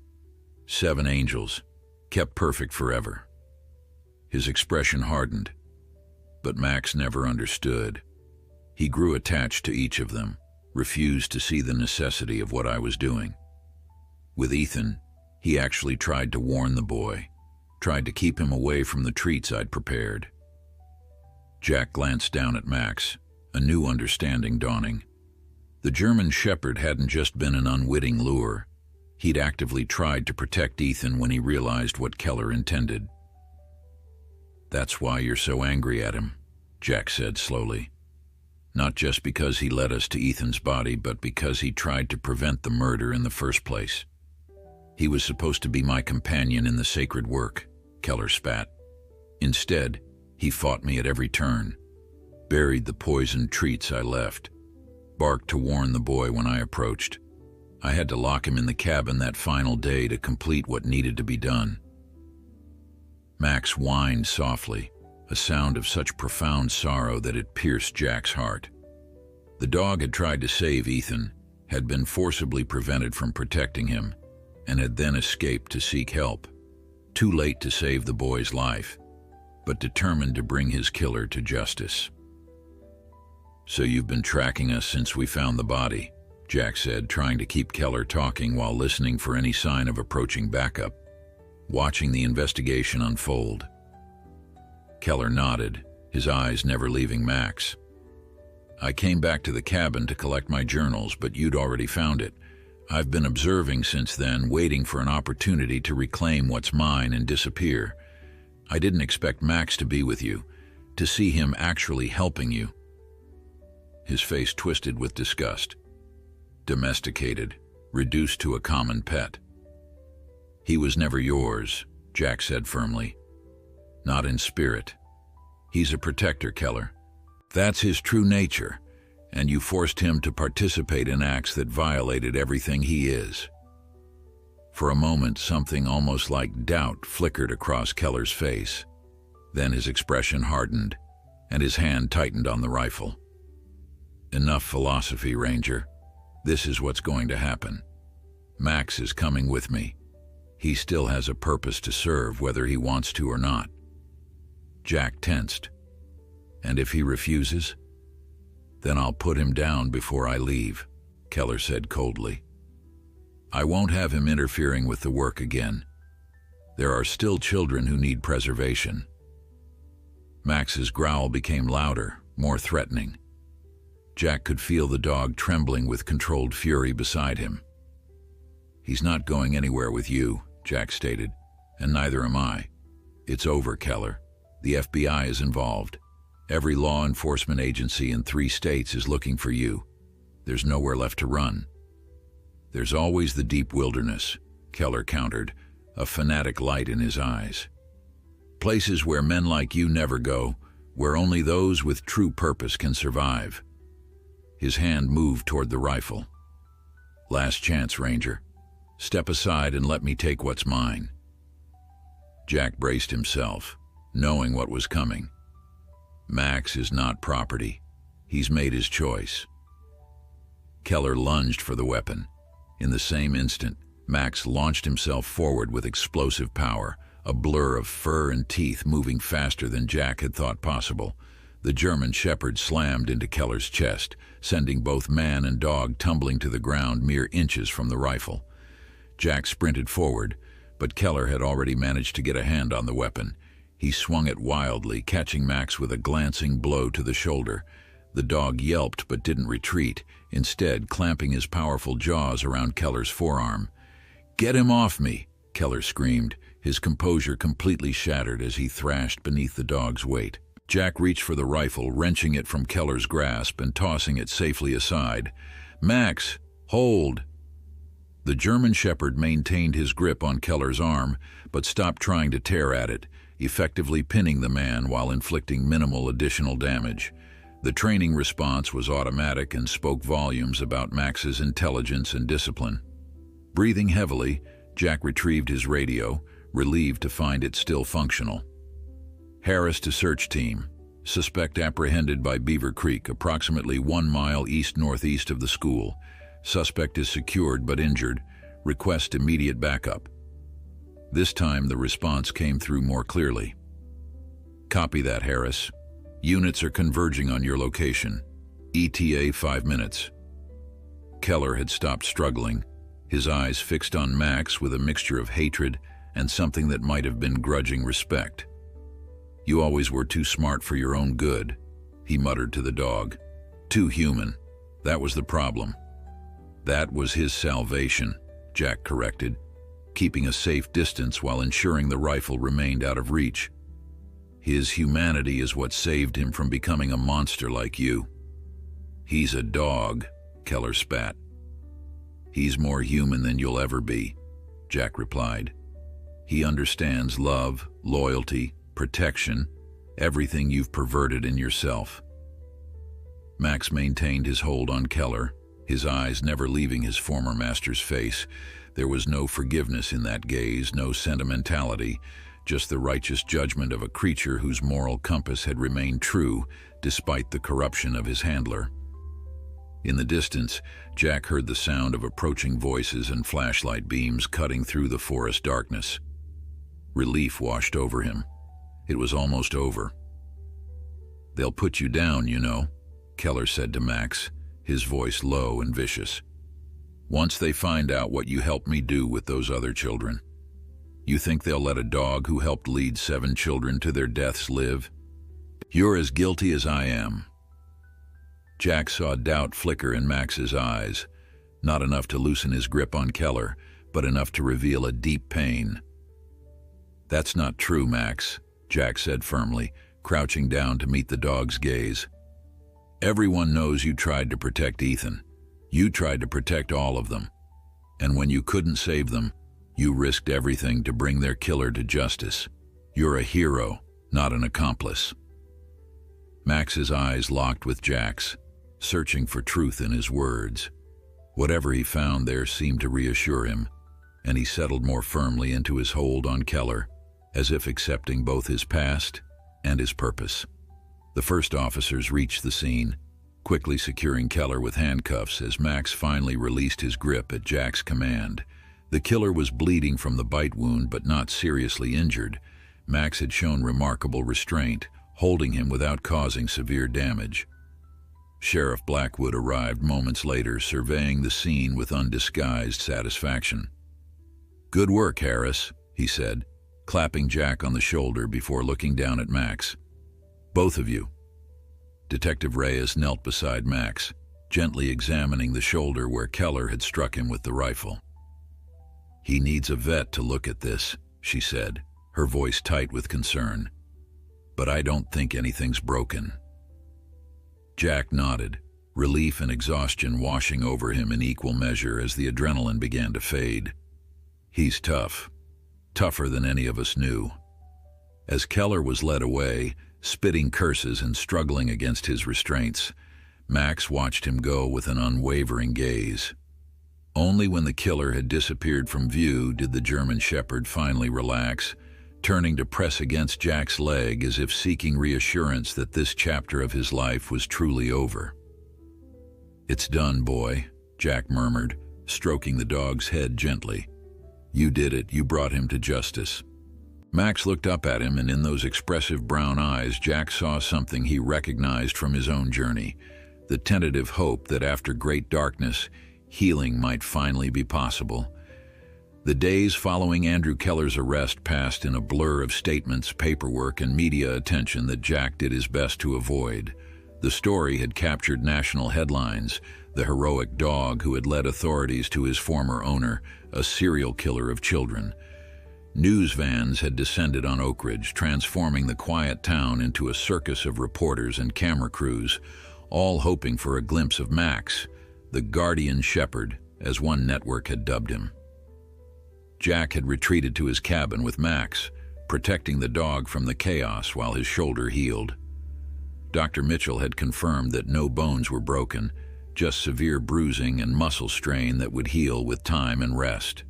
7 angels, kept perfect forever." His expression hardened. But Max never understood. He grew attached to each of them, refused to see the necessity of what I was doing. With Ethan, he actually tried to warn the boy, tried to keep him away from the treats I'd prepared. Jack glanced down at Max, a new understanding dawning. The German Shepherd hadn't just been an unwitting lure. He'd actively tried to protect Ethan when he realized what Keller intended. "That's why you're so angry at him," Jack said slowly. "Not just because he led us to Ethan's body, but because he tried to prevent the murder in the first place. He was supposed to be my companion in the sacred work," Keller spat. "Instead, he fought me at every turn, buried the poisoned treats I left, barked to warn the boy when I approached. I had to lock him in the cabin that final day to complete what needed to be done." Max whined softly, a sound of such profound sorrow that it pierced Jack's heart. The dog had tried to save Ethan, had been forcibly prevented from protecting him, and had then escaped to seek help. Too late to save the boy's life, but determined to bring his killer to justice. "So you've been tracking us since we found the body," Jack said, trying to keep Keller talking while listening for any sign of approaching backup, watching the investigation unfold. Keller nodded, his eyes never leaving Max. "I came back to the cabin to collect my journals, but you'd already found it. I've been observing since then, waiting for an opportunity to reclaim what's mine and disappear. I didn't expect Max to be with you, to see him actually helping you." His face twisted with disgust. "Domesticated, reduced to a common pet." "He was never yours," Jack said firmly. "Not in spirit. He's a protector, Keller. That's his true nature, and you forced him to participate in acts that violated everything he is." For a moment, something almost like doubt flickered across Keller's face. Then his expression hardened, and his hand tightened on the rifle. "Enough philosophy, Ranger. This is what's going to happen. Max is coming with me. He still has a purpose to serve, whether he wants to or not." Jack tensed. "And if he refuses? Then I'll put him down before I leave," Keller said coldly. I won't have him interfering with the work again. There are still children who need preservation. Max's growl became louder, more threatening. Jack could feel the dog trembling with controlled fury beside him. He's not going anywhere with you, Jack stated, and neither am I. It's over, Keller. The FBI is involved. Every law enforcement agency in 3 states is looking for you. There's nowhere left to run. There's always the deep wilderness, Keller countered, a fanatic light in his eyes. Places where men like you never go, where only those with true purpose can survive. His hand moved toward the rifle. Last chance, Ranger. Step aside and let me take what's mine. Jack braced himself, knowing what was coming. Max is not property. He's made his choice. Keller lunged for the weapon. In the same instant, Max launched himself forward with explosive power, a blur of fur and teeth moving faster than Jack had thought possible. The German Shepherd slammed into Keller's chest, sending both man and dog tumbling to the ground mere inches from the rifle. Jack sprinted forward, but Keller had already managed to get a hand on the weapon. He swung it wildly, catching Max with a glancing blow to the shoulder. The dog yelped but didn't retreat, instead clamping his powerful jaws around Keller's forearm. "Get him off me!" Keller screamed, his composure completely shattered as he thrashed beneath the dog's weight. Jack reached for the rifle, wrenching it from Keller's grasp and tossing it safely aside. "Max, hold!" The German Shepherd maintained his grip on Keller's arm, but stopped trying to tear at it, effectively pinning the man while inflicting minimal additional damage. The training response was automatic and spoke volumes about Max's intelligence and discipline. Breathing heavily, Jack retrieved his radio, relieved to find it still functional. "Harris to search team. Suspect apprehended by Beaver Creek, approximately 1 mile east-northeast of the school. Suspect is secured but injured. Request immediate backup." This time the response came through more clearly. "Copy that, Harris. Units are converging on your location. ETA 5 minutes. Keller had stopped struggling, his eyes fixed on Max with a mixture of hatred and something that might have been grudging respect. "You always were too smart for your own good," he muttered to the dog. "Too human. That was the problem." "That was his salvation," Jack corrected, keeping a safe distance while ensuring the rifle remained out of reach. "His humanity is what saved him from becoming a monster like you." "He's a dog," Keller spat. "He's more human than you'll ever be," Jack replied. "He understands love, loyalty, protection, everything you've perverted in yourself." Max maintained his hold on Keller, his eyes never leaving his former master's face. There was no forgiveness in that gaze, no sentimentality, just the righteous judgment of a creature whose moral compass had remained true despite the corruption of his handler. In the distance, Jack heard the sound of approaching voices and flashlight beams cutting through the forest darkness. Relief washed over him. It was almost over. "They'll put you down, you know," Keller said to Max, his voice low and vicious. "Once they find out what you helped me do with those other children. You think they'll let a dog who helped lead 7 children to their deaths live? You're as guilty as I am." Jack saw doubt flicker in Max's eyes, not enough to loosen his grip on Keller, but enough to reveal a deep pain. "That's not true, Max," Jack said firmly, crouching down to meet the dog's gaze. "Everyone knows you tried to protect Ethan. You tried to protect all of them. And when you couldn't save them, you risked everything to bring their killer to justice. You're a hero, not an accomplice." Max's eyes locked with Jack's, searching for truth in his words. Whatever he found there seemed to reassure him, and he settled more firmly into his hold on Keller, as if accepting both his past and his purpose. The first officers reached the scene, quickly securing Keller with handcuffs as Max finally released his grip at Jack's command. The killer was bleeding from the bite wound but not seriously injured. Max had shown remarkable restraint, holding him without causing severe damage. Sheriff Blackwood arrived moments later, surveying the scene with undisguised satisfaction. "Good work, Harris," he said, clapping Jack on the shoulder before looking down at Max. "Both of you." Detective Reyes knelt beside Max, gently examining the shoulder where Keller had struck him with the rifle. "He needs a vet to look at this," she said, her voice tight with concern. "But I don't think anything's broken." Jack nodded, relief and exhaustion washing over him in equal measure as the adrenaline began to fade. "He's tough. Tougher than any of us knew." As Keller was led away, spitting curses and struggling against his restraints, Max watched him go with an unwavering gaze. Only when the killer had disappeared from view did the German Shepherd finally relax, turning to press against Jack's leg as if seeking reassurance that this chapter of his life was truly over. "It's done, boy," Jack murmured, stroking the dog's head gently. "You did it. You brought him to justice." Max looked up at him, and in those expressive brown eyes Jack saw something he recognized from his own journey, the tentative hope that after great darkness, healing might finally be possible. The days following Andrew Keller's arrest passed in a blur of statements, paperwork, and media attention that Jack did his best to avoid. The story had captured national headlines: the heroic dog who had led authorities to his former owner, a serial killer of children. News vans had descended on Oak Ridge, transforming the quiet town into a circus of reporters and camera crews, all hoping for a glimpse of Max, the guardian shepherd, as one network had dubbed him. Jack had retreated to his cabin with Max, protecting the dog from the chaos while his shoulder healed. Dr. Mitchell had confirmed that no bones were broken, just severe bruising and muscle strain that would heal with time and rest.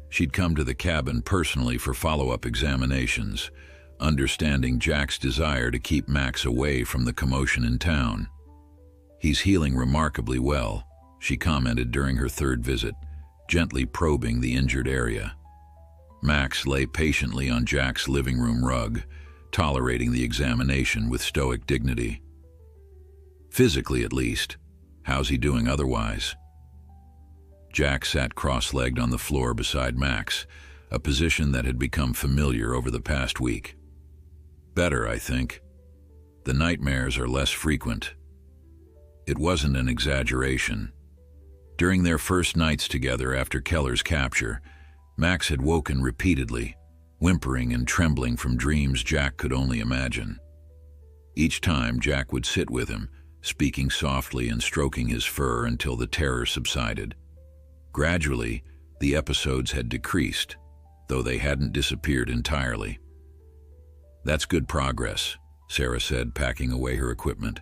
She'd come to the cabin personally for follow-up examinations, understanding Jack's desire to keep Max away from the commotion in town. "He's healing remarkably well," she commented during her third visit, gently probing the injured area. Max lay patiently on Jack's living room rug, tolerating the examination with stoic dignity. "Physically, at least. How's he doing otherwise?" Jack sat cross-legged on the floor beside Max, a position that had become familiar over the past week. "Better, I think. The nightmares are less frequent." It wasn't an exaggeration. During their first nights together after Keller's capture, Max had woken repeatedly, whimpering and trembling from dreams Jack could only imagine. Each time, Jack would sit with him, speaking softly and stroking his fur until the terror subsided. Gradually, the episodes had decreased, though they hadn't disappeared entirely. "That's good progress," Sarah said, packing away her equipment.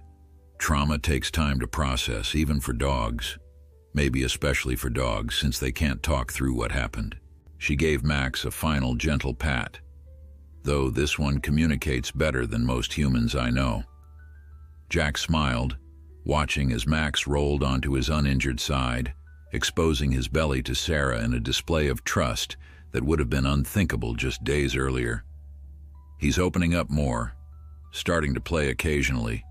"Trauma takes time to process, even for dogs. Maybe especially for dogs, since they can't talk through what happened." She gave Max a final gentle pat. "Though this one communicates better than most humans I know." Jack smiled, watching as Max rolled onto his uninjured side, exposing his belly to Sarah in a display of trust that would have been unthinkable just days earlier. "He's opening up more, starting to play occasionally.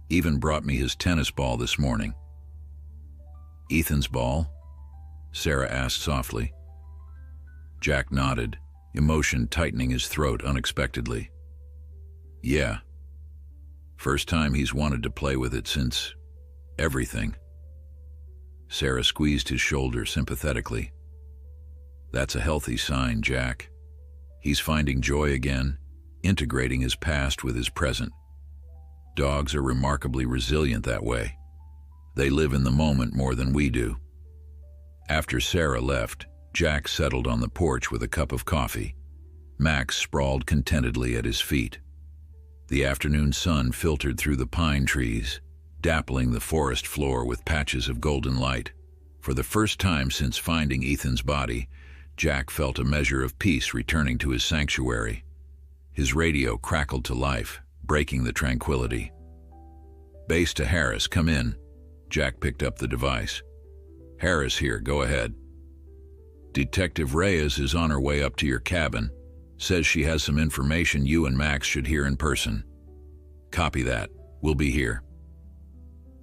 Even brought me his tennis ball this morning." "Ethan's ball?" Sarah asked softly. Jack nodded, emotion tightening his throat unexpectedly. "Yeah. First time he's wanted to play with it since everything." Sarah squeezed his shoulder sympathetically. "That's a healthy sign, Jack. He's finding joy again, integrating his past with his present. Dogs are remarkably resilient that way. They live in the moment more than we do." After Sarah left, Jack settled on the porch with a cup of coffee. Max sprawled contentedly at his feet. The afternoon sun filtered through the pine trees, dappling the forest floor with patches of golden light. For the first time since finding Ethan's body, Jack felt a measure of peace returning to his sanctuary. His radio crackled to life, breaking the tranquility. "Base to Harris, come in." Jack picked up the device. "Harris here, go ahead." "Detective Reyes is on her way up to your cabin. Says she has some information you and Max should hear in person." "Copy that. We'll be here."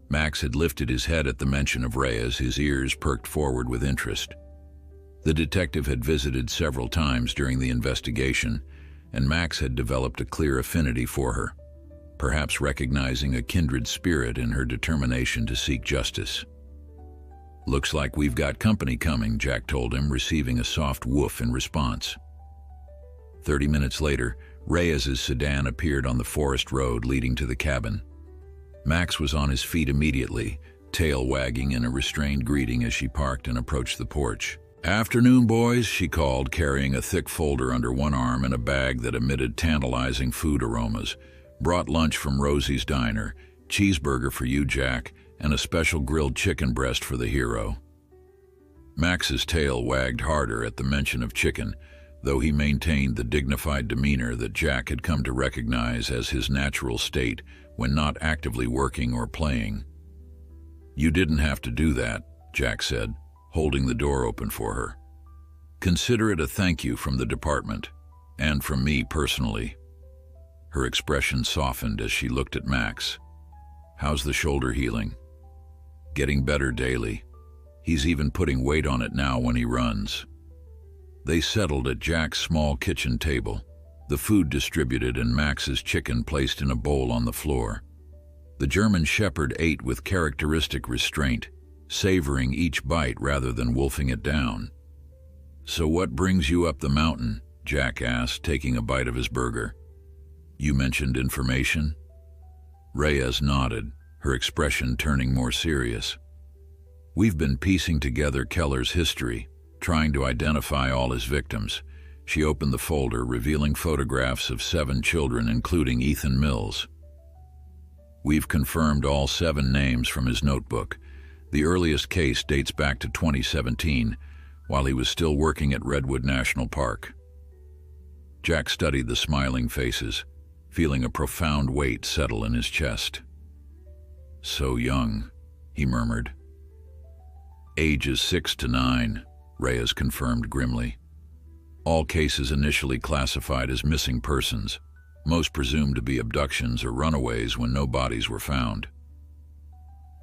Max had lifted his head at the mention of Reyes, his ears perked forward with interest. The detective had visited several times during the investigation, and Max had developed a clear affinity for her, perhaps recognizing a kindred spirit in her determination to seek justice. "Looks like we've got company coming," Jack told him, receiving a soft woof in response. 30 minutes later, Reyes's sedan appeared on the forest road leading to the cabin. Max was on his feet immediately, tail wagging in a restrained greeting as she parked and approached the porch. "Afternoon, boys," she called, carrying a thick folder under one arm and a bag that emitted tantalizing food aromas. "Brought lunch from Rosie's Diner. Cheeseburger for you, Jack, and a special grilled chicken breast for the hero." Max's tail wagged harder at the mention of chicken, though he maintained the dignified demeanor that Jack had come to recognize as his natural state when not actively working or playing. "You didn't have to do that," Jack said, holding the door open for her. "Consider it a thank you from the department, and from me personally." Her expression softened as she looked at Max. "How's the shoulder healing?" "Getting better daily. He's even putting weight on it now when he runs." They settled at Jack's small kitchen table, the food distributed and Max's chicken placed in a bowl on the floor. The German Shepherd ate with characteristic restraint, savoring each bite rather than wolfing it down. "So what brings you up the mountain?" Jack asked, taking a bite of his burger. "You mentioned information?" Reyes nodded, her expression turning more serious. "We've been piecing together Keller's history, trying to identify all his victims." She opened the folder, revealing photographs of 7 children, including Ethan Mills. "We've confirmed all 7 names from his notebook. The earliest case dates back to 2017, while he was still working at Redwood National Park." Jack studied the smiling faces, feeling a profound weight settle in his chest. "So young," he murmured. "Ages 6 to 9, Reyes confirmed grimly. "All cases initially classified as missing persons, most presumed to be abductions or runaways when no bodies were found.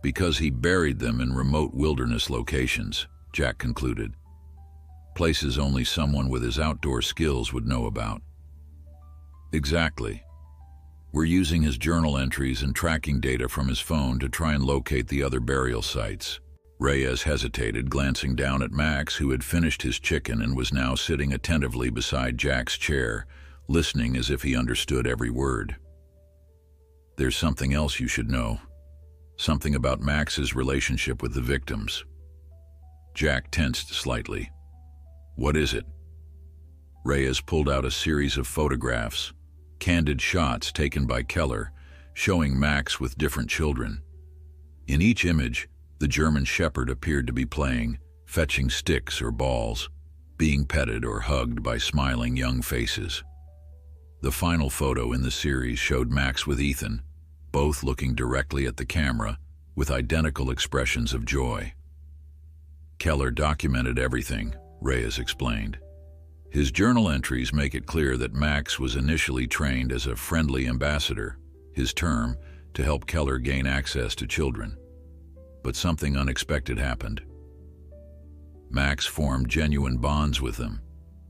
Because he buried them in remote wilderness locations," Jack concluded. "Places only someone with his outdoor skills would know about." "Exactly. We're using his journal entries and tracking data from his phone to try and locate the other burial sites." Reyes hesitated, glancing down at Max, who had finished his chicken and was now sitting attentively beside Jack's chair, listening as if he understood every word. "There's something else you should know. Something about Max's relationship with the victims." Jack tensed slightly. "What is it?" Reyes pulled out a series of photographs, candid shots taken by Keller, showing Max with different children. In each image, the German Shepherd appeared to be playing, fetching sticks or balls, being petted or hugged by smiling young faces. The final photo in the series showed Max with Ethan, both looking directly at the camera with identical expressions of joy. "Keller documented everything," Reyes explained. "His journal entries make it clear that Max was initially trained as a friendly ambassador, his term, to help Keller gain access to children. But something unexpected happened. Max formed genuine bonds with them,"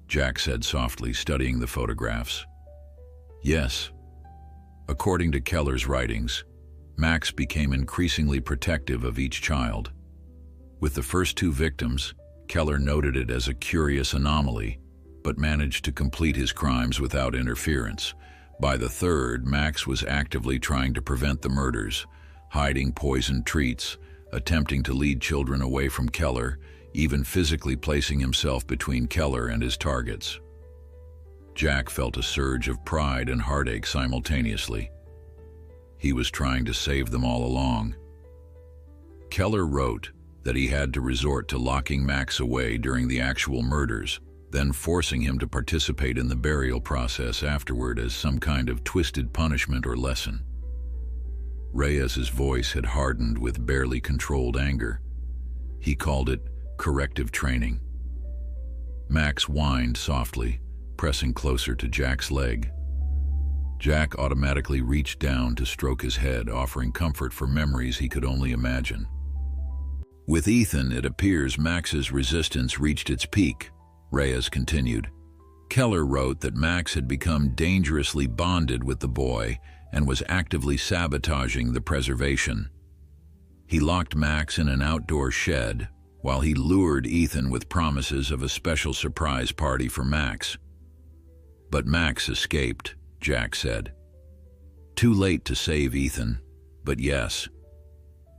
Jack said softly, studying the photographs. "Yes. According to Keller's writings, Max became increasingly protective of each child. With the first 2 victims, Keller noted it as a curious anomaly, but managed to complete his crimes without interference. By the 3rd, Max was actively trying to prevent the murders, hiding poisoned treats, attempting to lead children away from Keller, even physically placing himself between Keller and his targets." Jack felt a surge of pride and heartache simultaneously. He was trying to save them all along. Keller wrote that he had to resort to locking Max away during the actual murders, then forcing him to participate in the burial process afterward as some kind of twisted punishment or lesson. Reyes's voice had hardened with barely controlled anger. He called it corrective training. Max whined softly, pressing closer to Jack's leg. Jack automatically reached down to stroke his head, offering comfort for memories he could only imagine. With Ethan, it appears Max's resistance reached its peak, Reyes continued. Keller wrote that Max had become dangerously bonded with the boy and was actively sabotaging the preservation. He locked Max in an outdoor shed while he lured Ethan with promises of a special surprise party for Max. But Max escaped, Jack said. Too late to save Ethan, but yes.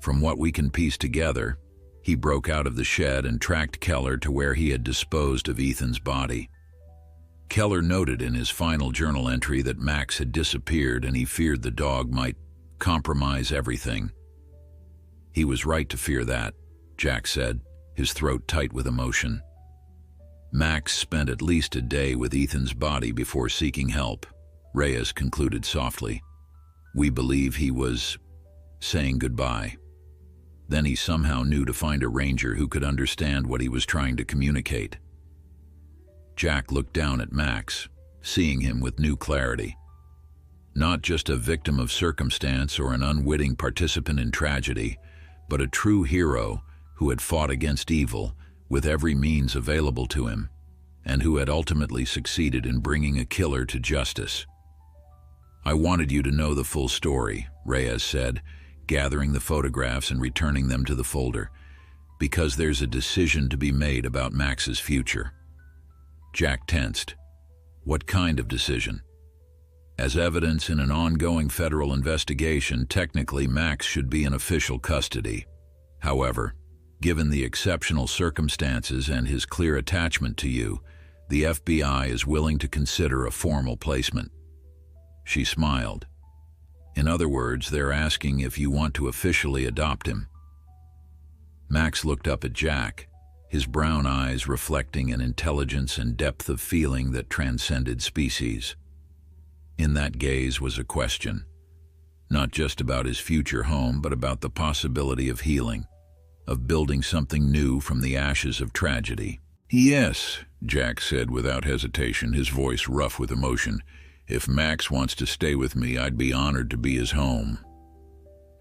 From what we can piece together, he broke out of the shed and tracked Keller to where he had disposed of Ethan's body. Keller noted in his final journal entry that Max had disappeared and he feared the dog might compromise everything. He was right to fear that, Jack said, his throat tight with emotion. Max spent at least a day with Ethan's body before seeking help, Reyes concluded softly. We believe he was saying goodbye. Then he somehow knew to find a ranger who could understand what he was trying to communicate. Jack looked down at Max, seeing him with new clarity. Not just a victim of circumstance or an unwitting participant in tragedy, but a true hero who had fought against evil with every means available to him, and who had ultimately succeeded in bringing a killer to justice. I wanted you to know the full story, Reyes said, gathering the photographs and returning them to the folder, because there's a decision to be made about Max's future. Jack tensed. What kind of decision? As evidence in an ongoing federal investigation, technically Max should be in official custody. However, given the exceptional circumstances and his clear attachment to you, the FBI is willing to consider a formal placement. She smiled. In other words, they're asking if you want to officially adopt him. Max looked up at Jack, his brown eyes reflecting an intelligence and depth of feeling that transcended species. In that gaze was a question, not just about his future home, but about the possibility of healing, of building something new from the ashes of tragedy. Yes, Jack said without hesitation, his voice rough with emotion. If Max wants to stay with me, I'd be honored to be his home.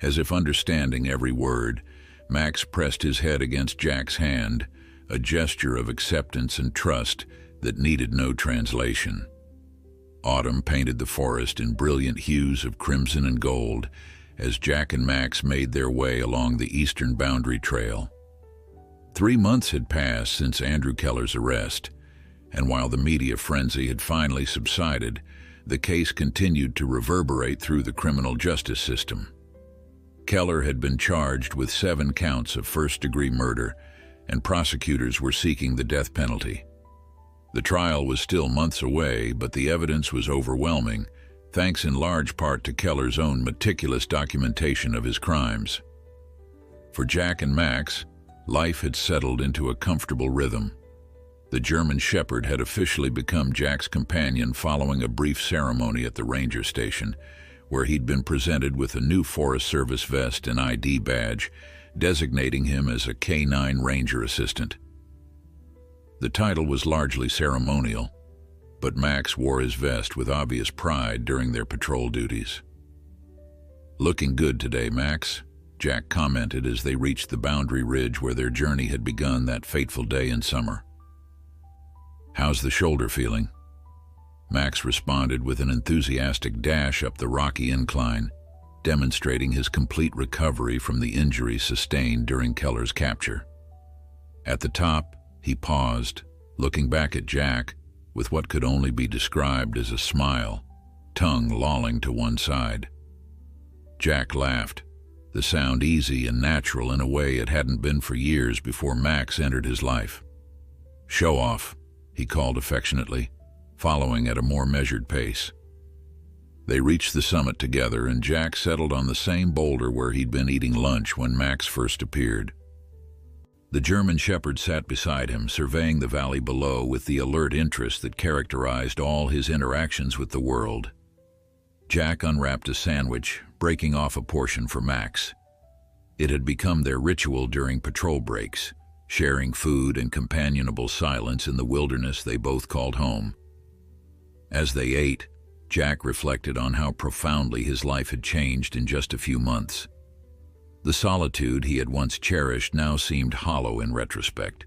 As if understanding every word, Max pressed his head against Jack's hand, a gesture of acceptance and trust that needed no translation. Autumn painted the forest in brilliant hues of crimson and gold as Jack and Max made their way along the eastern boundary trail. 3 months had passed since Andrew Keller's arrest, and while the media frenzy had finally subsided, the case continued to reverberate through the criminal justice system. Keller had been charged with 7 counts of first-degree murder, and prosecutors were seeking the death penalty. The trial was still months away, but the evidence was overwhelming, thanks in large part to Keller's own meticulous documentation of his crimes. For Jack and Max, life had settled into a comfortable rhythm. The German Shepherd had officially become Jack's companion following a brief ceremony at the ranger station, where he'd been presented with a new Forest Service vest and ID badge, designating him as a K-9 Ranger Assistant. The title was largely ceremonial, but Max wore his vest with obvious pride during their patrol duties. Looking good today, Max, Jack commented as they reached the boundary ridge where their journey had begun that fateful day in summer. How's the shoulder feeling? Max responded with an enthusiastic dash up the rocky incline, demonstrating his complete recovery from the injury sustained during Keller's capture. At the top, he paused, looking back at Jack with what could only be described as a smile, tongue lolling to one side. Jack laughed, the sound easy and natural in a way it hadn't been for years before Max entered his life. "Show off," he called affectionately, following at a more measured pace. They reached the summit together, and Jack settled on the same boulder where he'd been eating lunch when Max first appeared. The German Shepherd sat beside him, surveying the valley below with the alert interest that characterized all his interactions with the world. Jack unwrapped a sandwich, breaking off a portion for Max. It had become their ritual during patrol breaks, sharing food and companionable silence in the wilderness they both called home. As they ate, Jack reflected on how profoundly his life had changed in just a few months. The solitude he had once cherished now seemed hollow in retrospect.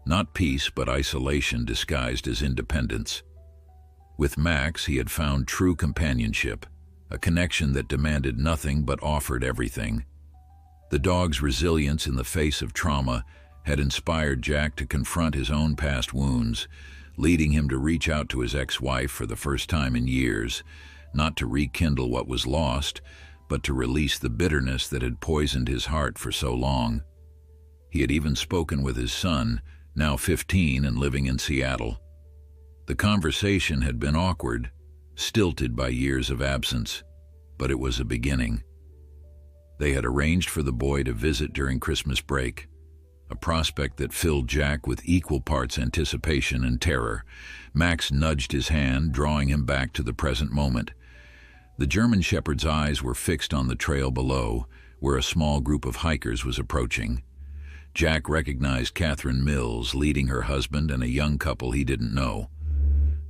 Not peace, but isolation disguised as independence. With Max, he had found true companionship, a connection that demanded nothing but offered everything. The dog's resilience in the face of trauma had inspired Jack to confront his own past wounds, leading him to reach out to his ex-wife for the first time in years, not to rekindle what was lost, but to release the bitterness that had poisoned his heart for so long. He had even spoken with his son, now 15 and living in Seattle. The conversation had been awkward, stilted by years of absence, but it was a beginning. They had arranged for the boy to visit during Christmas break, a prospect that filled Jack with equal parts anticipation and terror. Max nudged his hand, drawing him back to the present moment. The German Shepherd's eyes were fixed on the trail below, where a small group of hikers was approaching. Jack recognized Catherine Mills leading her husband and a young couple he didn't know.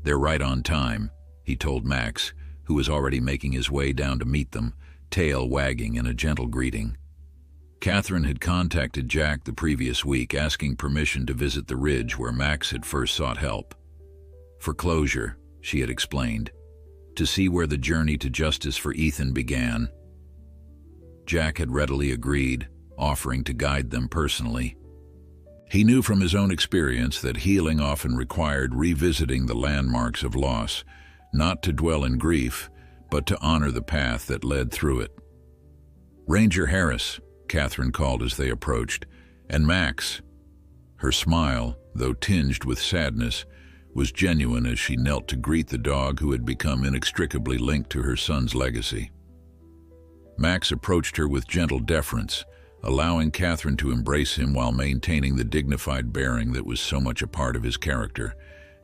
"They're right on time," he told Max, who was already making his way down to meet them, tail wagging in a gentle greeting. Catherine had contacted Jack the previous week asking permission to visit the ridge where Max had first sought help. For closure, she had explained, to see where the journey to justice for Ethan began. Jack had readily agreed, offering to guide them personally. He knew from his own experience that healing often required revisiting the landmarks of loss, not to dwell in grief, but to honor the path that led through it. "Ranger Harris," Catherine called as they approached, "and Max." Her smile, though tinged with sadness, was genuine as she knelt to greet the dog who had become inextricably linked to her son's legacy. Max approached her with gentle deference, allowing Catherine to embrace him while maintaining the dignified bearing that was so much a part of his character.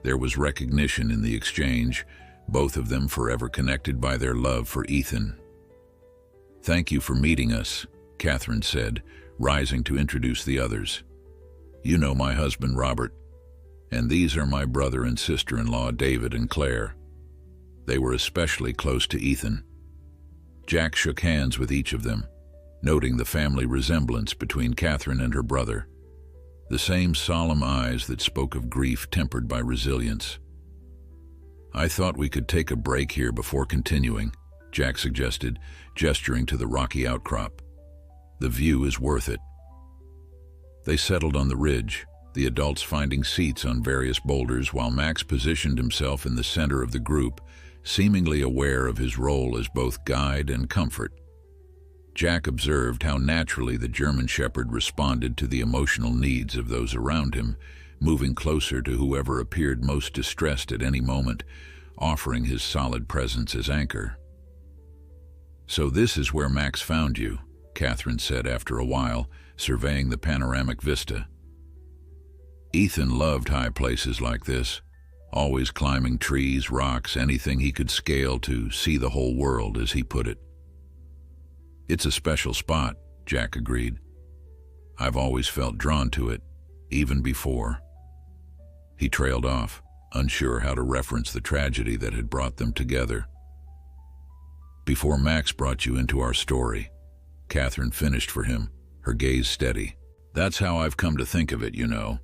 There was recognition in the exchange, both of them forever connected by their love for Ethan. "Thank you for meeting us," Catherine said, rising to introduce the others. "You know my husband, Robert, and these are my brother and sister-in-law, David and Claire." They were especially close to Ethan. Jack shook hands with each of them, noting the family resemblance between Catherine and her brother. The same solemn eyes that spoke of grief tempered by resilience. "I thought we could take a break here before continuing," Jack suggested, gesturing to the rocky outcrop. "The view is worth it." They settled on the ridge, the adults finding seats on various boulders while Max positioned himself in the center of the group, seemingly aware of his role as both guide and comfort. Jack observed how naturally the German Shepherd responded to the emotional needs of those around him, moving closer to whoever appeared most distressed at any moment, offering his solid presence as anchor. "So this is where Max found you," Catherine said after a while, surveying the panoramic vista. "Ethan loved high places like this, always climbing trees, rocks, anything he could scale to see the whole world, as he put it." "It's a special spot," Jack agreed. "I've always felt drawn to it, even before." He trailed off, unsure how to reference the tragedy that had brought them together. "Before Max brought you into our story," Catherine finished for him, her gaze steady. "That's how I've come to think of it, you know.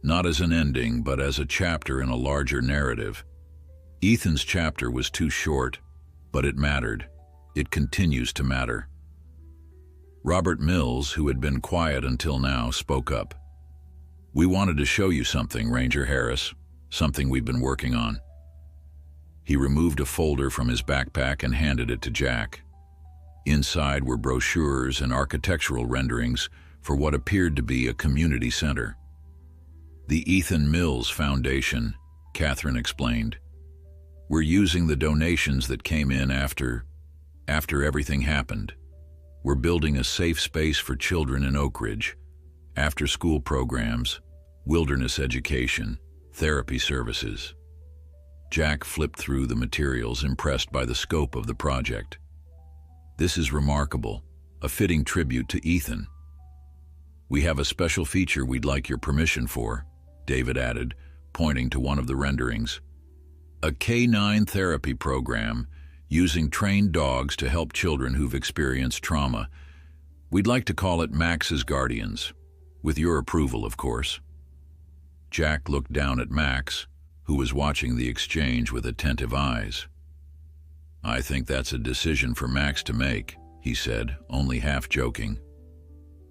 Not as an ending, but as a chapter in a larger narrative. Ethan's chapter was too short, but it mattered. It continues to matter." Robert Mills, who had been quiet until now, spoke up. "We wanted to show you something, Ranger Harris, something we've been working on." He removed a folder from his backpack and handed it to Jack. Inside were brochures and architectural renderings for what appeared to be a community center. "The Ethan Mills Foundation," Catherine explained. "We're using the donations that came in after everything happened. We're building a safe space for children in Oak Ridge, after-school programs, wilderness education, therapy services." Jack flipped through the materials, impressed by the scope of the project. "This is remarkable, a fitting tribute to Ethan." "We have a special feature we'd like your permission for," David added, pointing to one of the renderings. a canine therapy program using trained dogs to help children who've experienced trauma. We'd like to call it Max's Guardians, with your approval, of course. Jack looked down at Max, who was watching the exchange with attentive eyes. I think that's a decision for Max to make, he said, only half joking.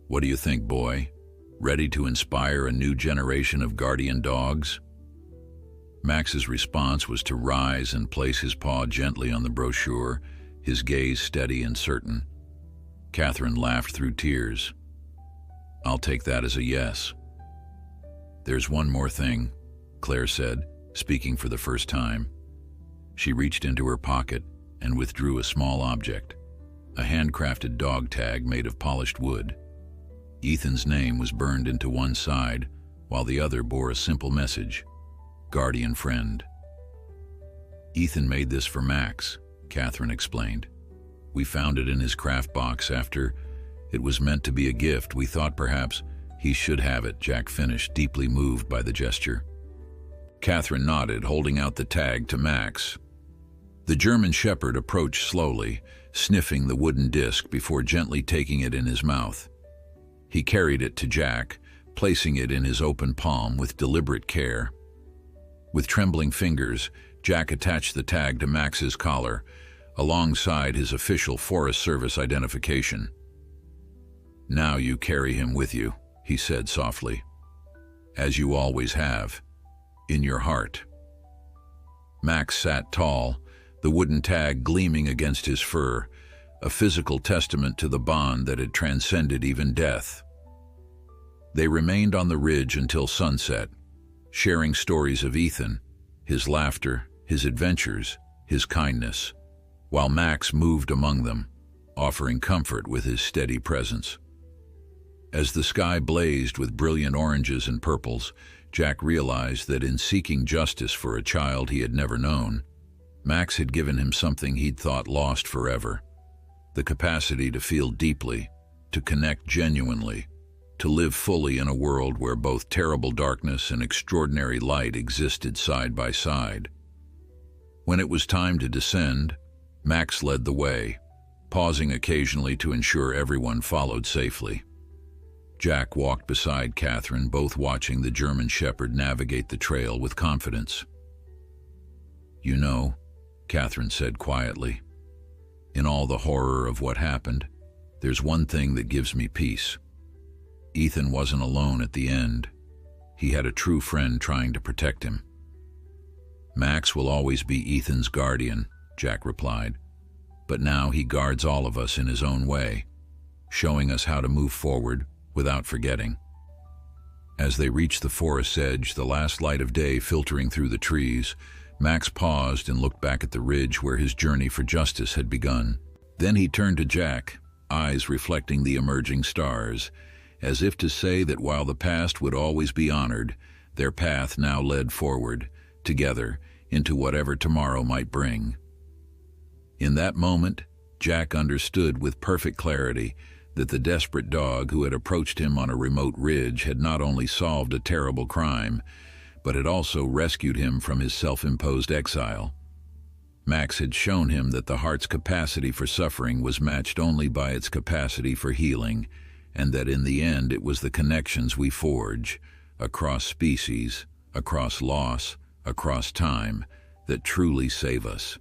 What do you think, boy? Ready to inspire a new generation of guardian dogs? Max's response was to rise and place his paw gently on the brochure, his gaze steady and certain. Catherine laughed through tears. I'll take that as a yes. There's one more thing, Claire said, speaking for the first time. She reached into her pocket and withdrew a small object, a handcrafted dog tag made of polished wood. Ethan's name was burned into one side, while the other bore a simple message: Guardian Friend. Ethan made this for Max, Catherine explained. We found it in his craft box after it was meant to be a gift. We thought perhaps he should have it, Jack finished, deeply moved by the gesture. Catherine nodded, holding out the tag to Max. The German Shepherd approached slowly, sniffing the wooden disc before gently taking it in his mouth. He carried it to Jack, placing it in his open palm with deliberate care. With trembling fingers, Jack attached the tag to Max's collar, alongside his official Forest Service identification. Now you carry him with you, he said softly, as you always have, in your heart. Max sat tall, the wooden tag gleaming against his fur, a physical testament to the bond that had transcended even death. They remained on the ridge until sunset, sharing stories of Ethan, his laughter, his adventures, his kindness, while Max moved among them, offering comfort with his steady presence. As the sky blazed with brilliant oranges and purples, Jack realized that in seeking justice for a child he had never known, Max had given him something he'd thought lost forever: the capacity to feel deeply, to connect genuinely, to live fully in a world where both terrible darkness and extraordinary light existed side by side. When it was time to descend, Max led the way, pausing occasionally to ensure everyone followed safely. Jack walked beside Catherine, both watching the German Shepherd navigate the trail with confidence. You know, Catherine said quietly, in all the horror of what happened, there's one thing that gives me peace. Ethan wasn't alone at the end. He had a true friend trying to protect him. Max will always be Ethan's guardian, Jack replied, but now he guards all of us in his own way, showing us how to move forward without forgetting. As they reached the forest's edge, the last light of day filtering through the trees, Max paused and looked back at the ridge where his journey for justice had begun. Then he turned to Jack, eyes reflecting the emerging stars, as if to say that while the past would always be honored, their path now led forward, together, into whatever tomorrow might bring. In that moment, Jack understood with perfect clarity that the desperate dog who had approached him on a remote ridge had not only solved a terrible crime, but had also rescued him from his self-imposed exile. Max had shown him that the heart's capacity for suffering was matched only by its capacity for healing, and that in the end it was the connections we forge, across species, across loss, across time, that truly save us.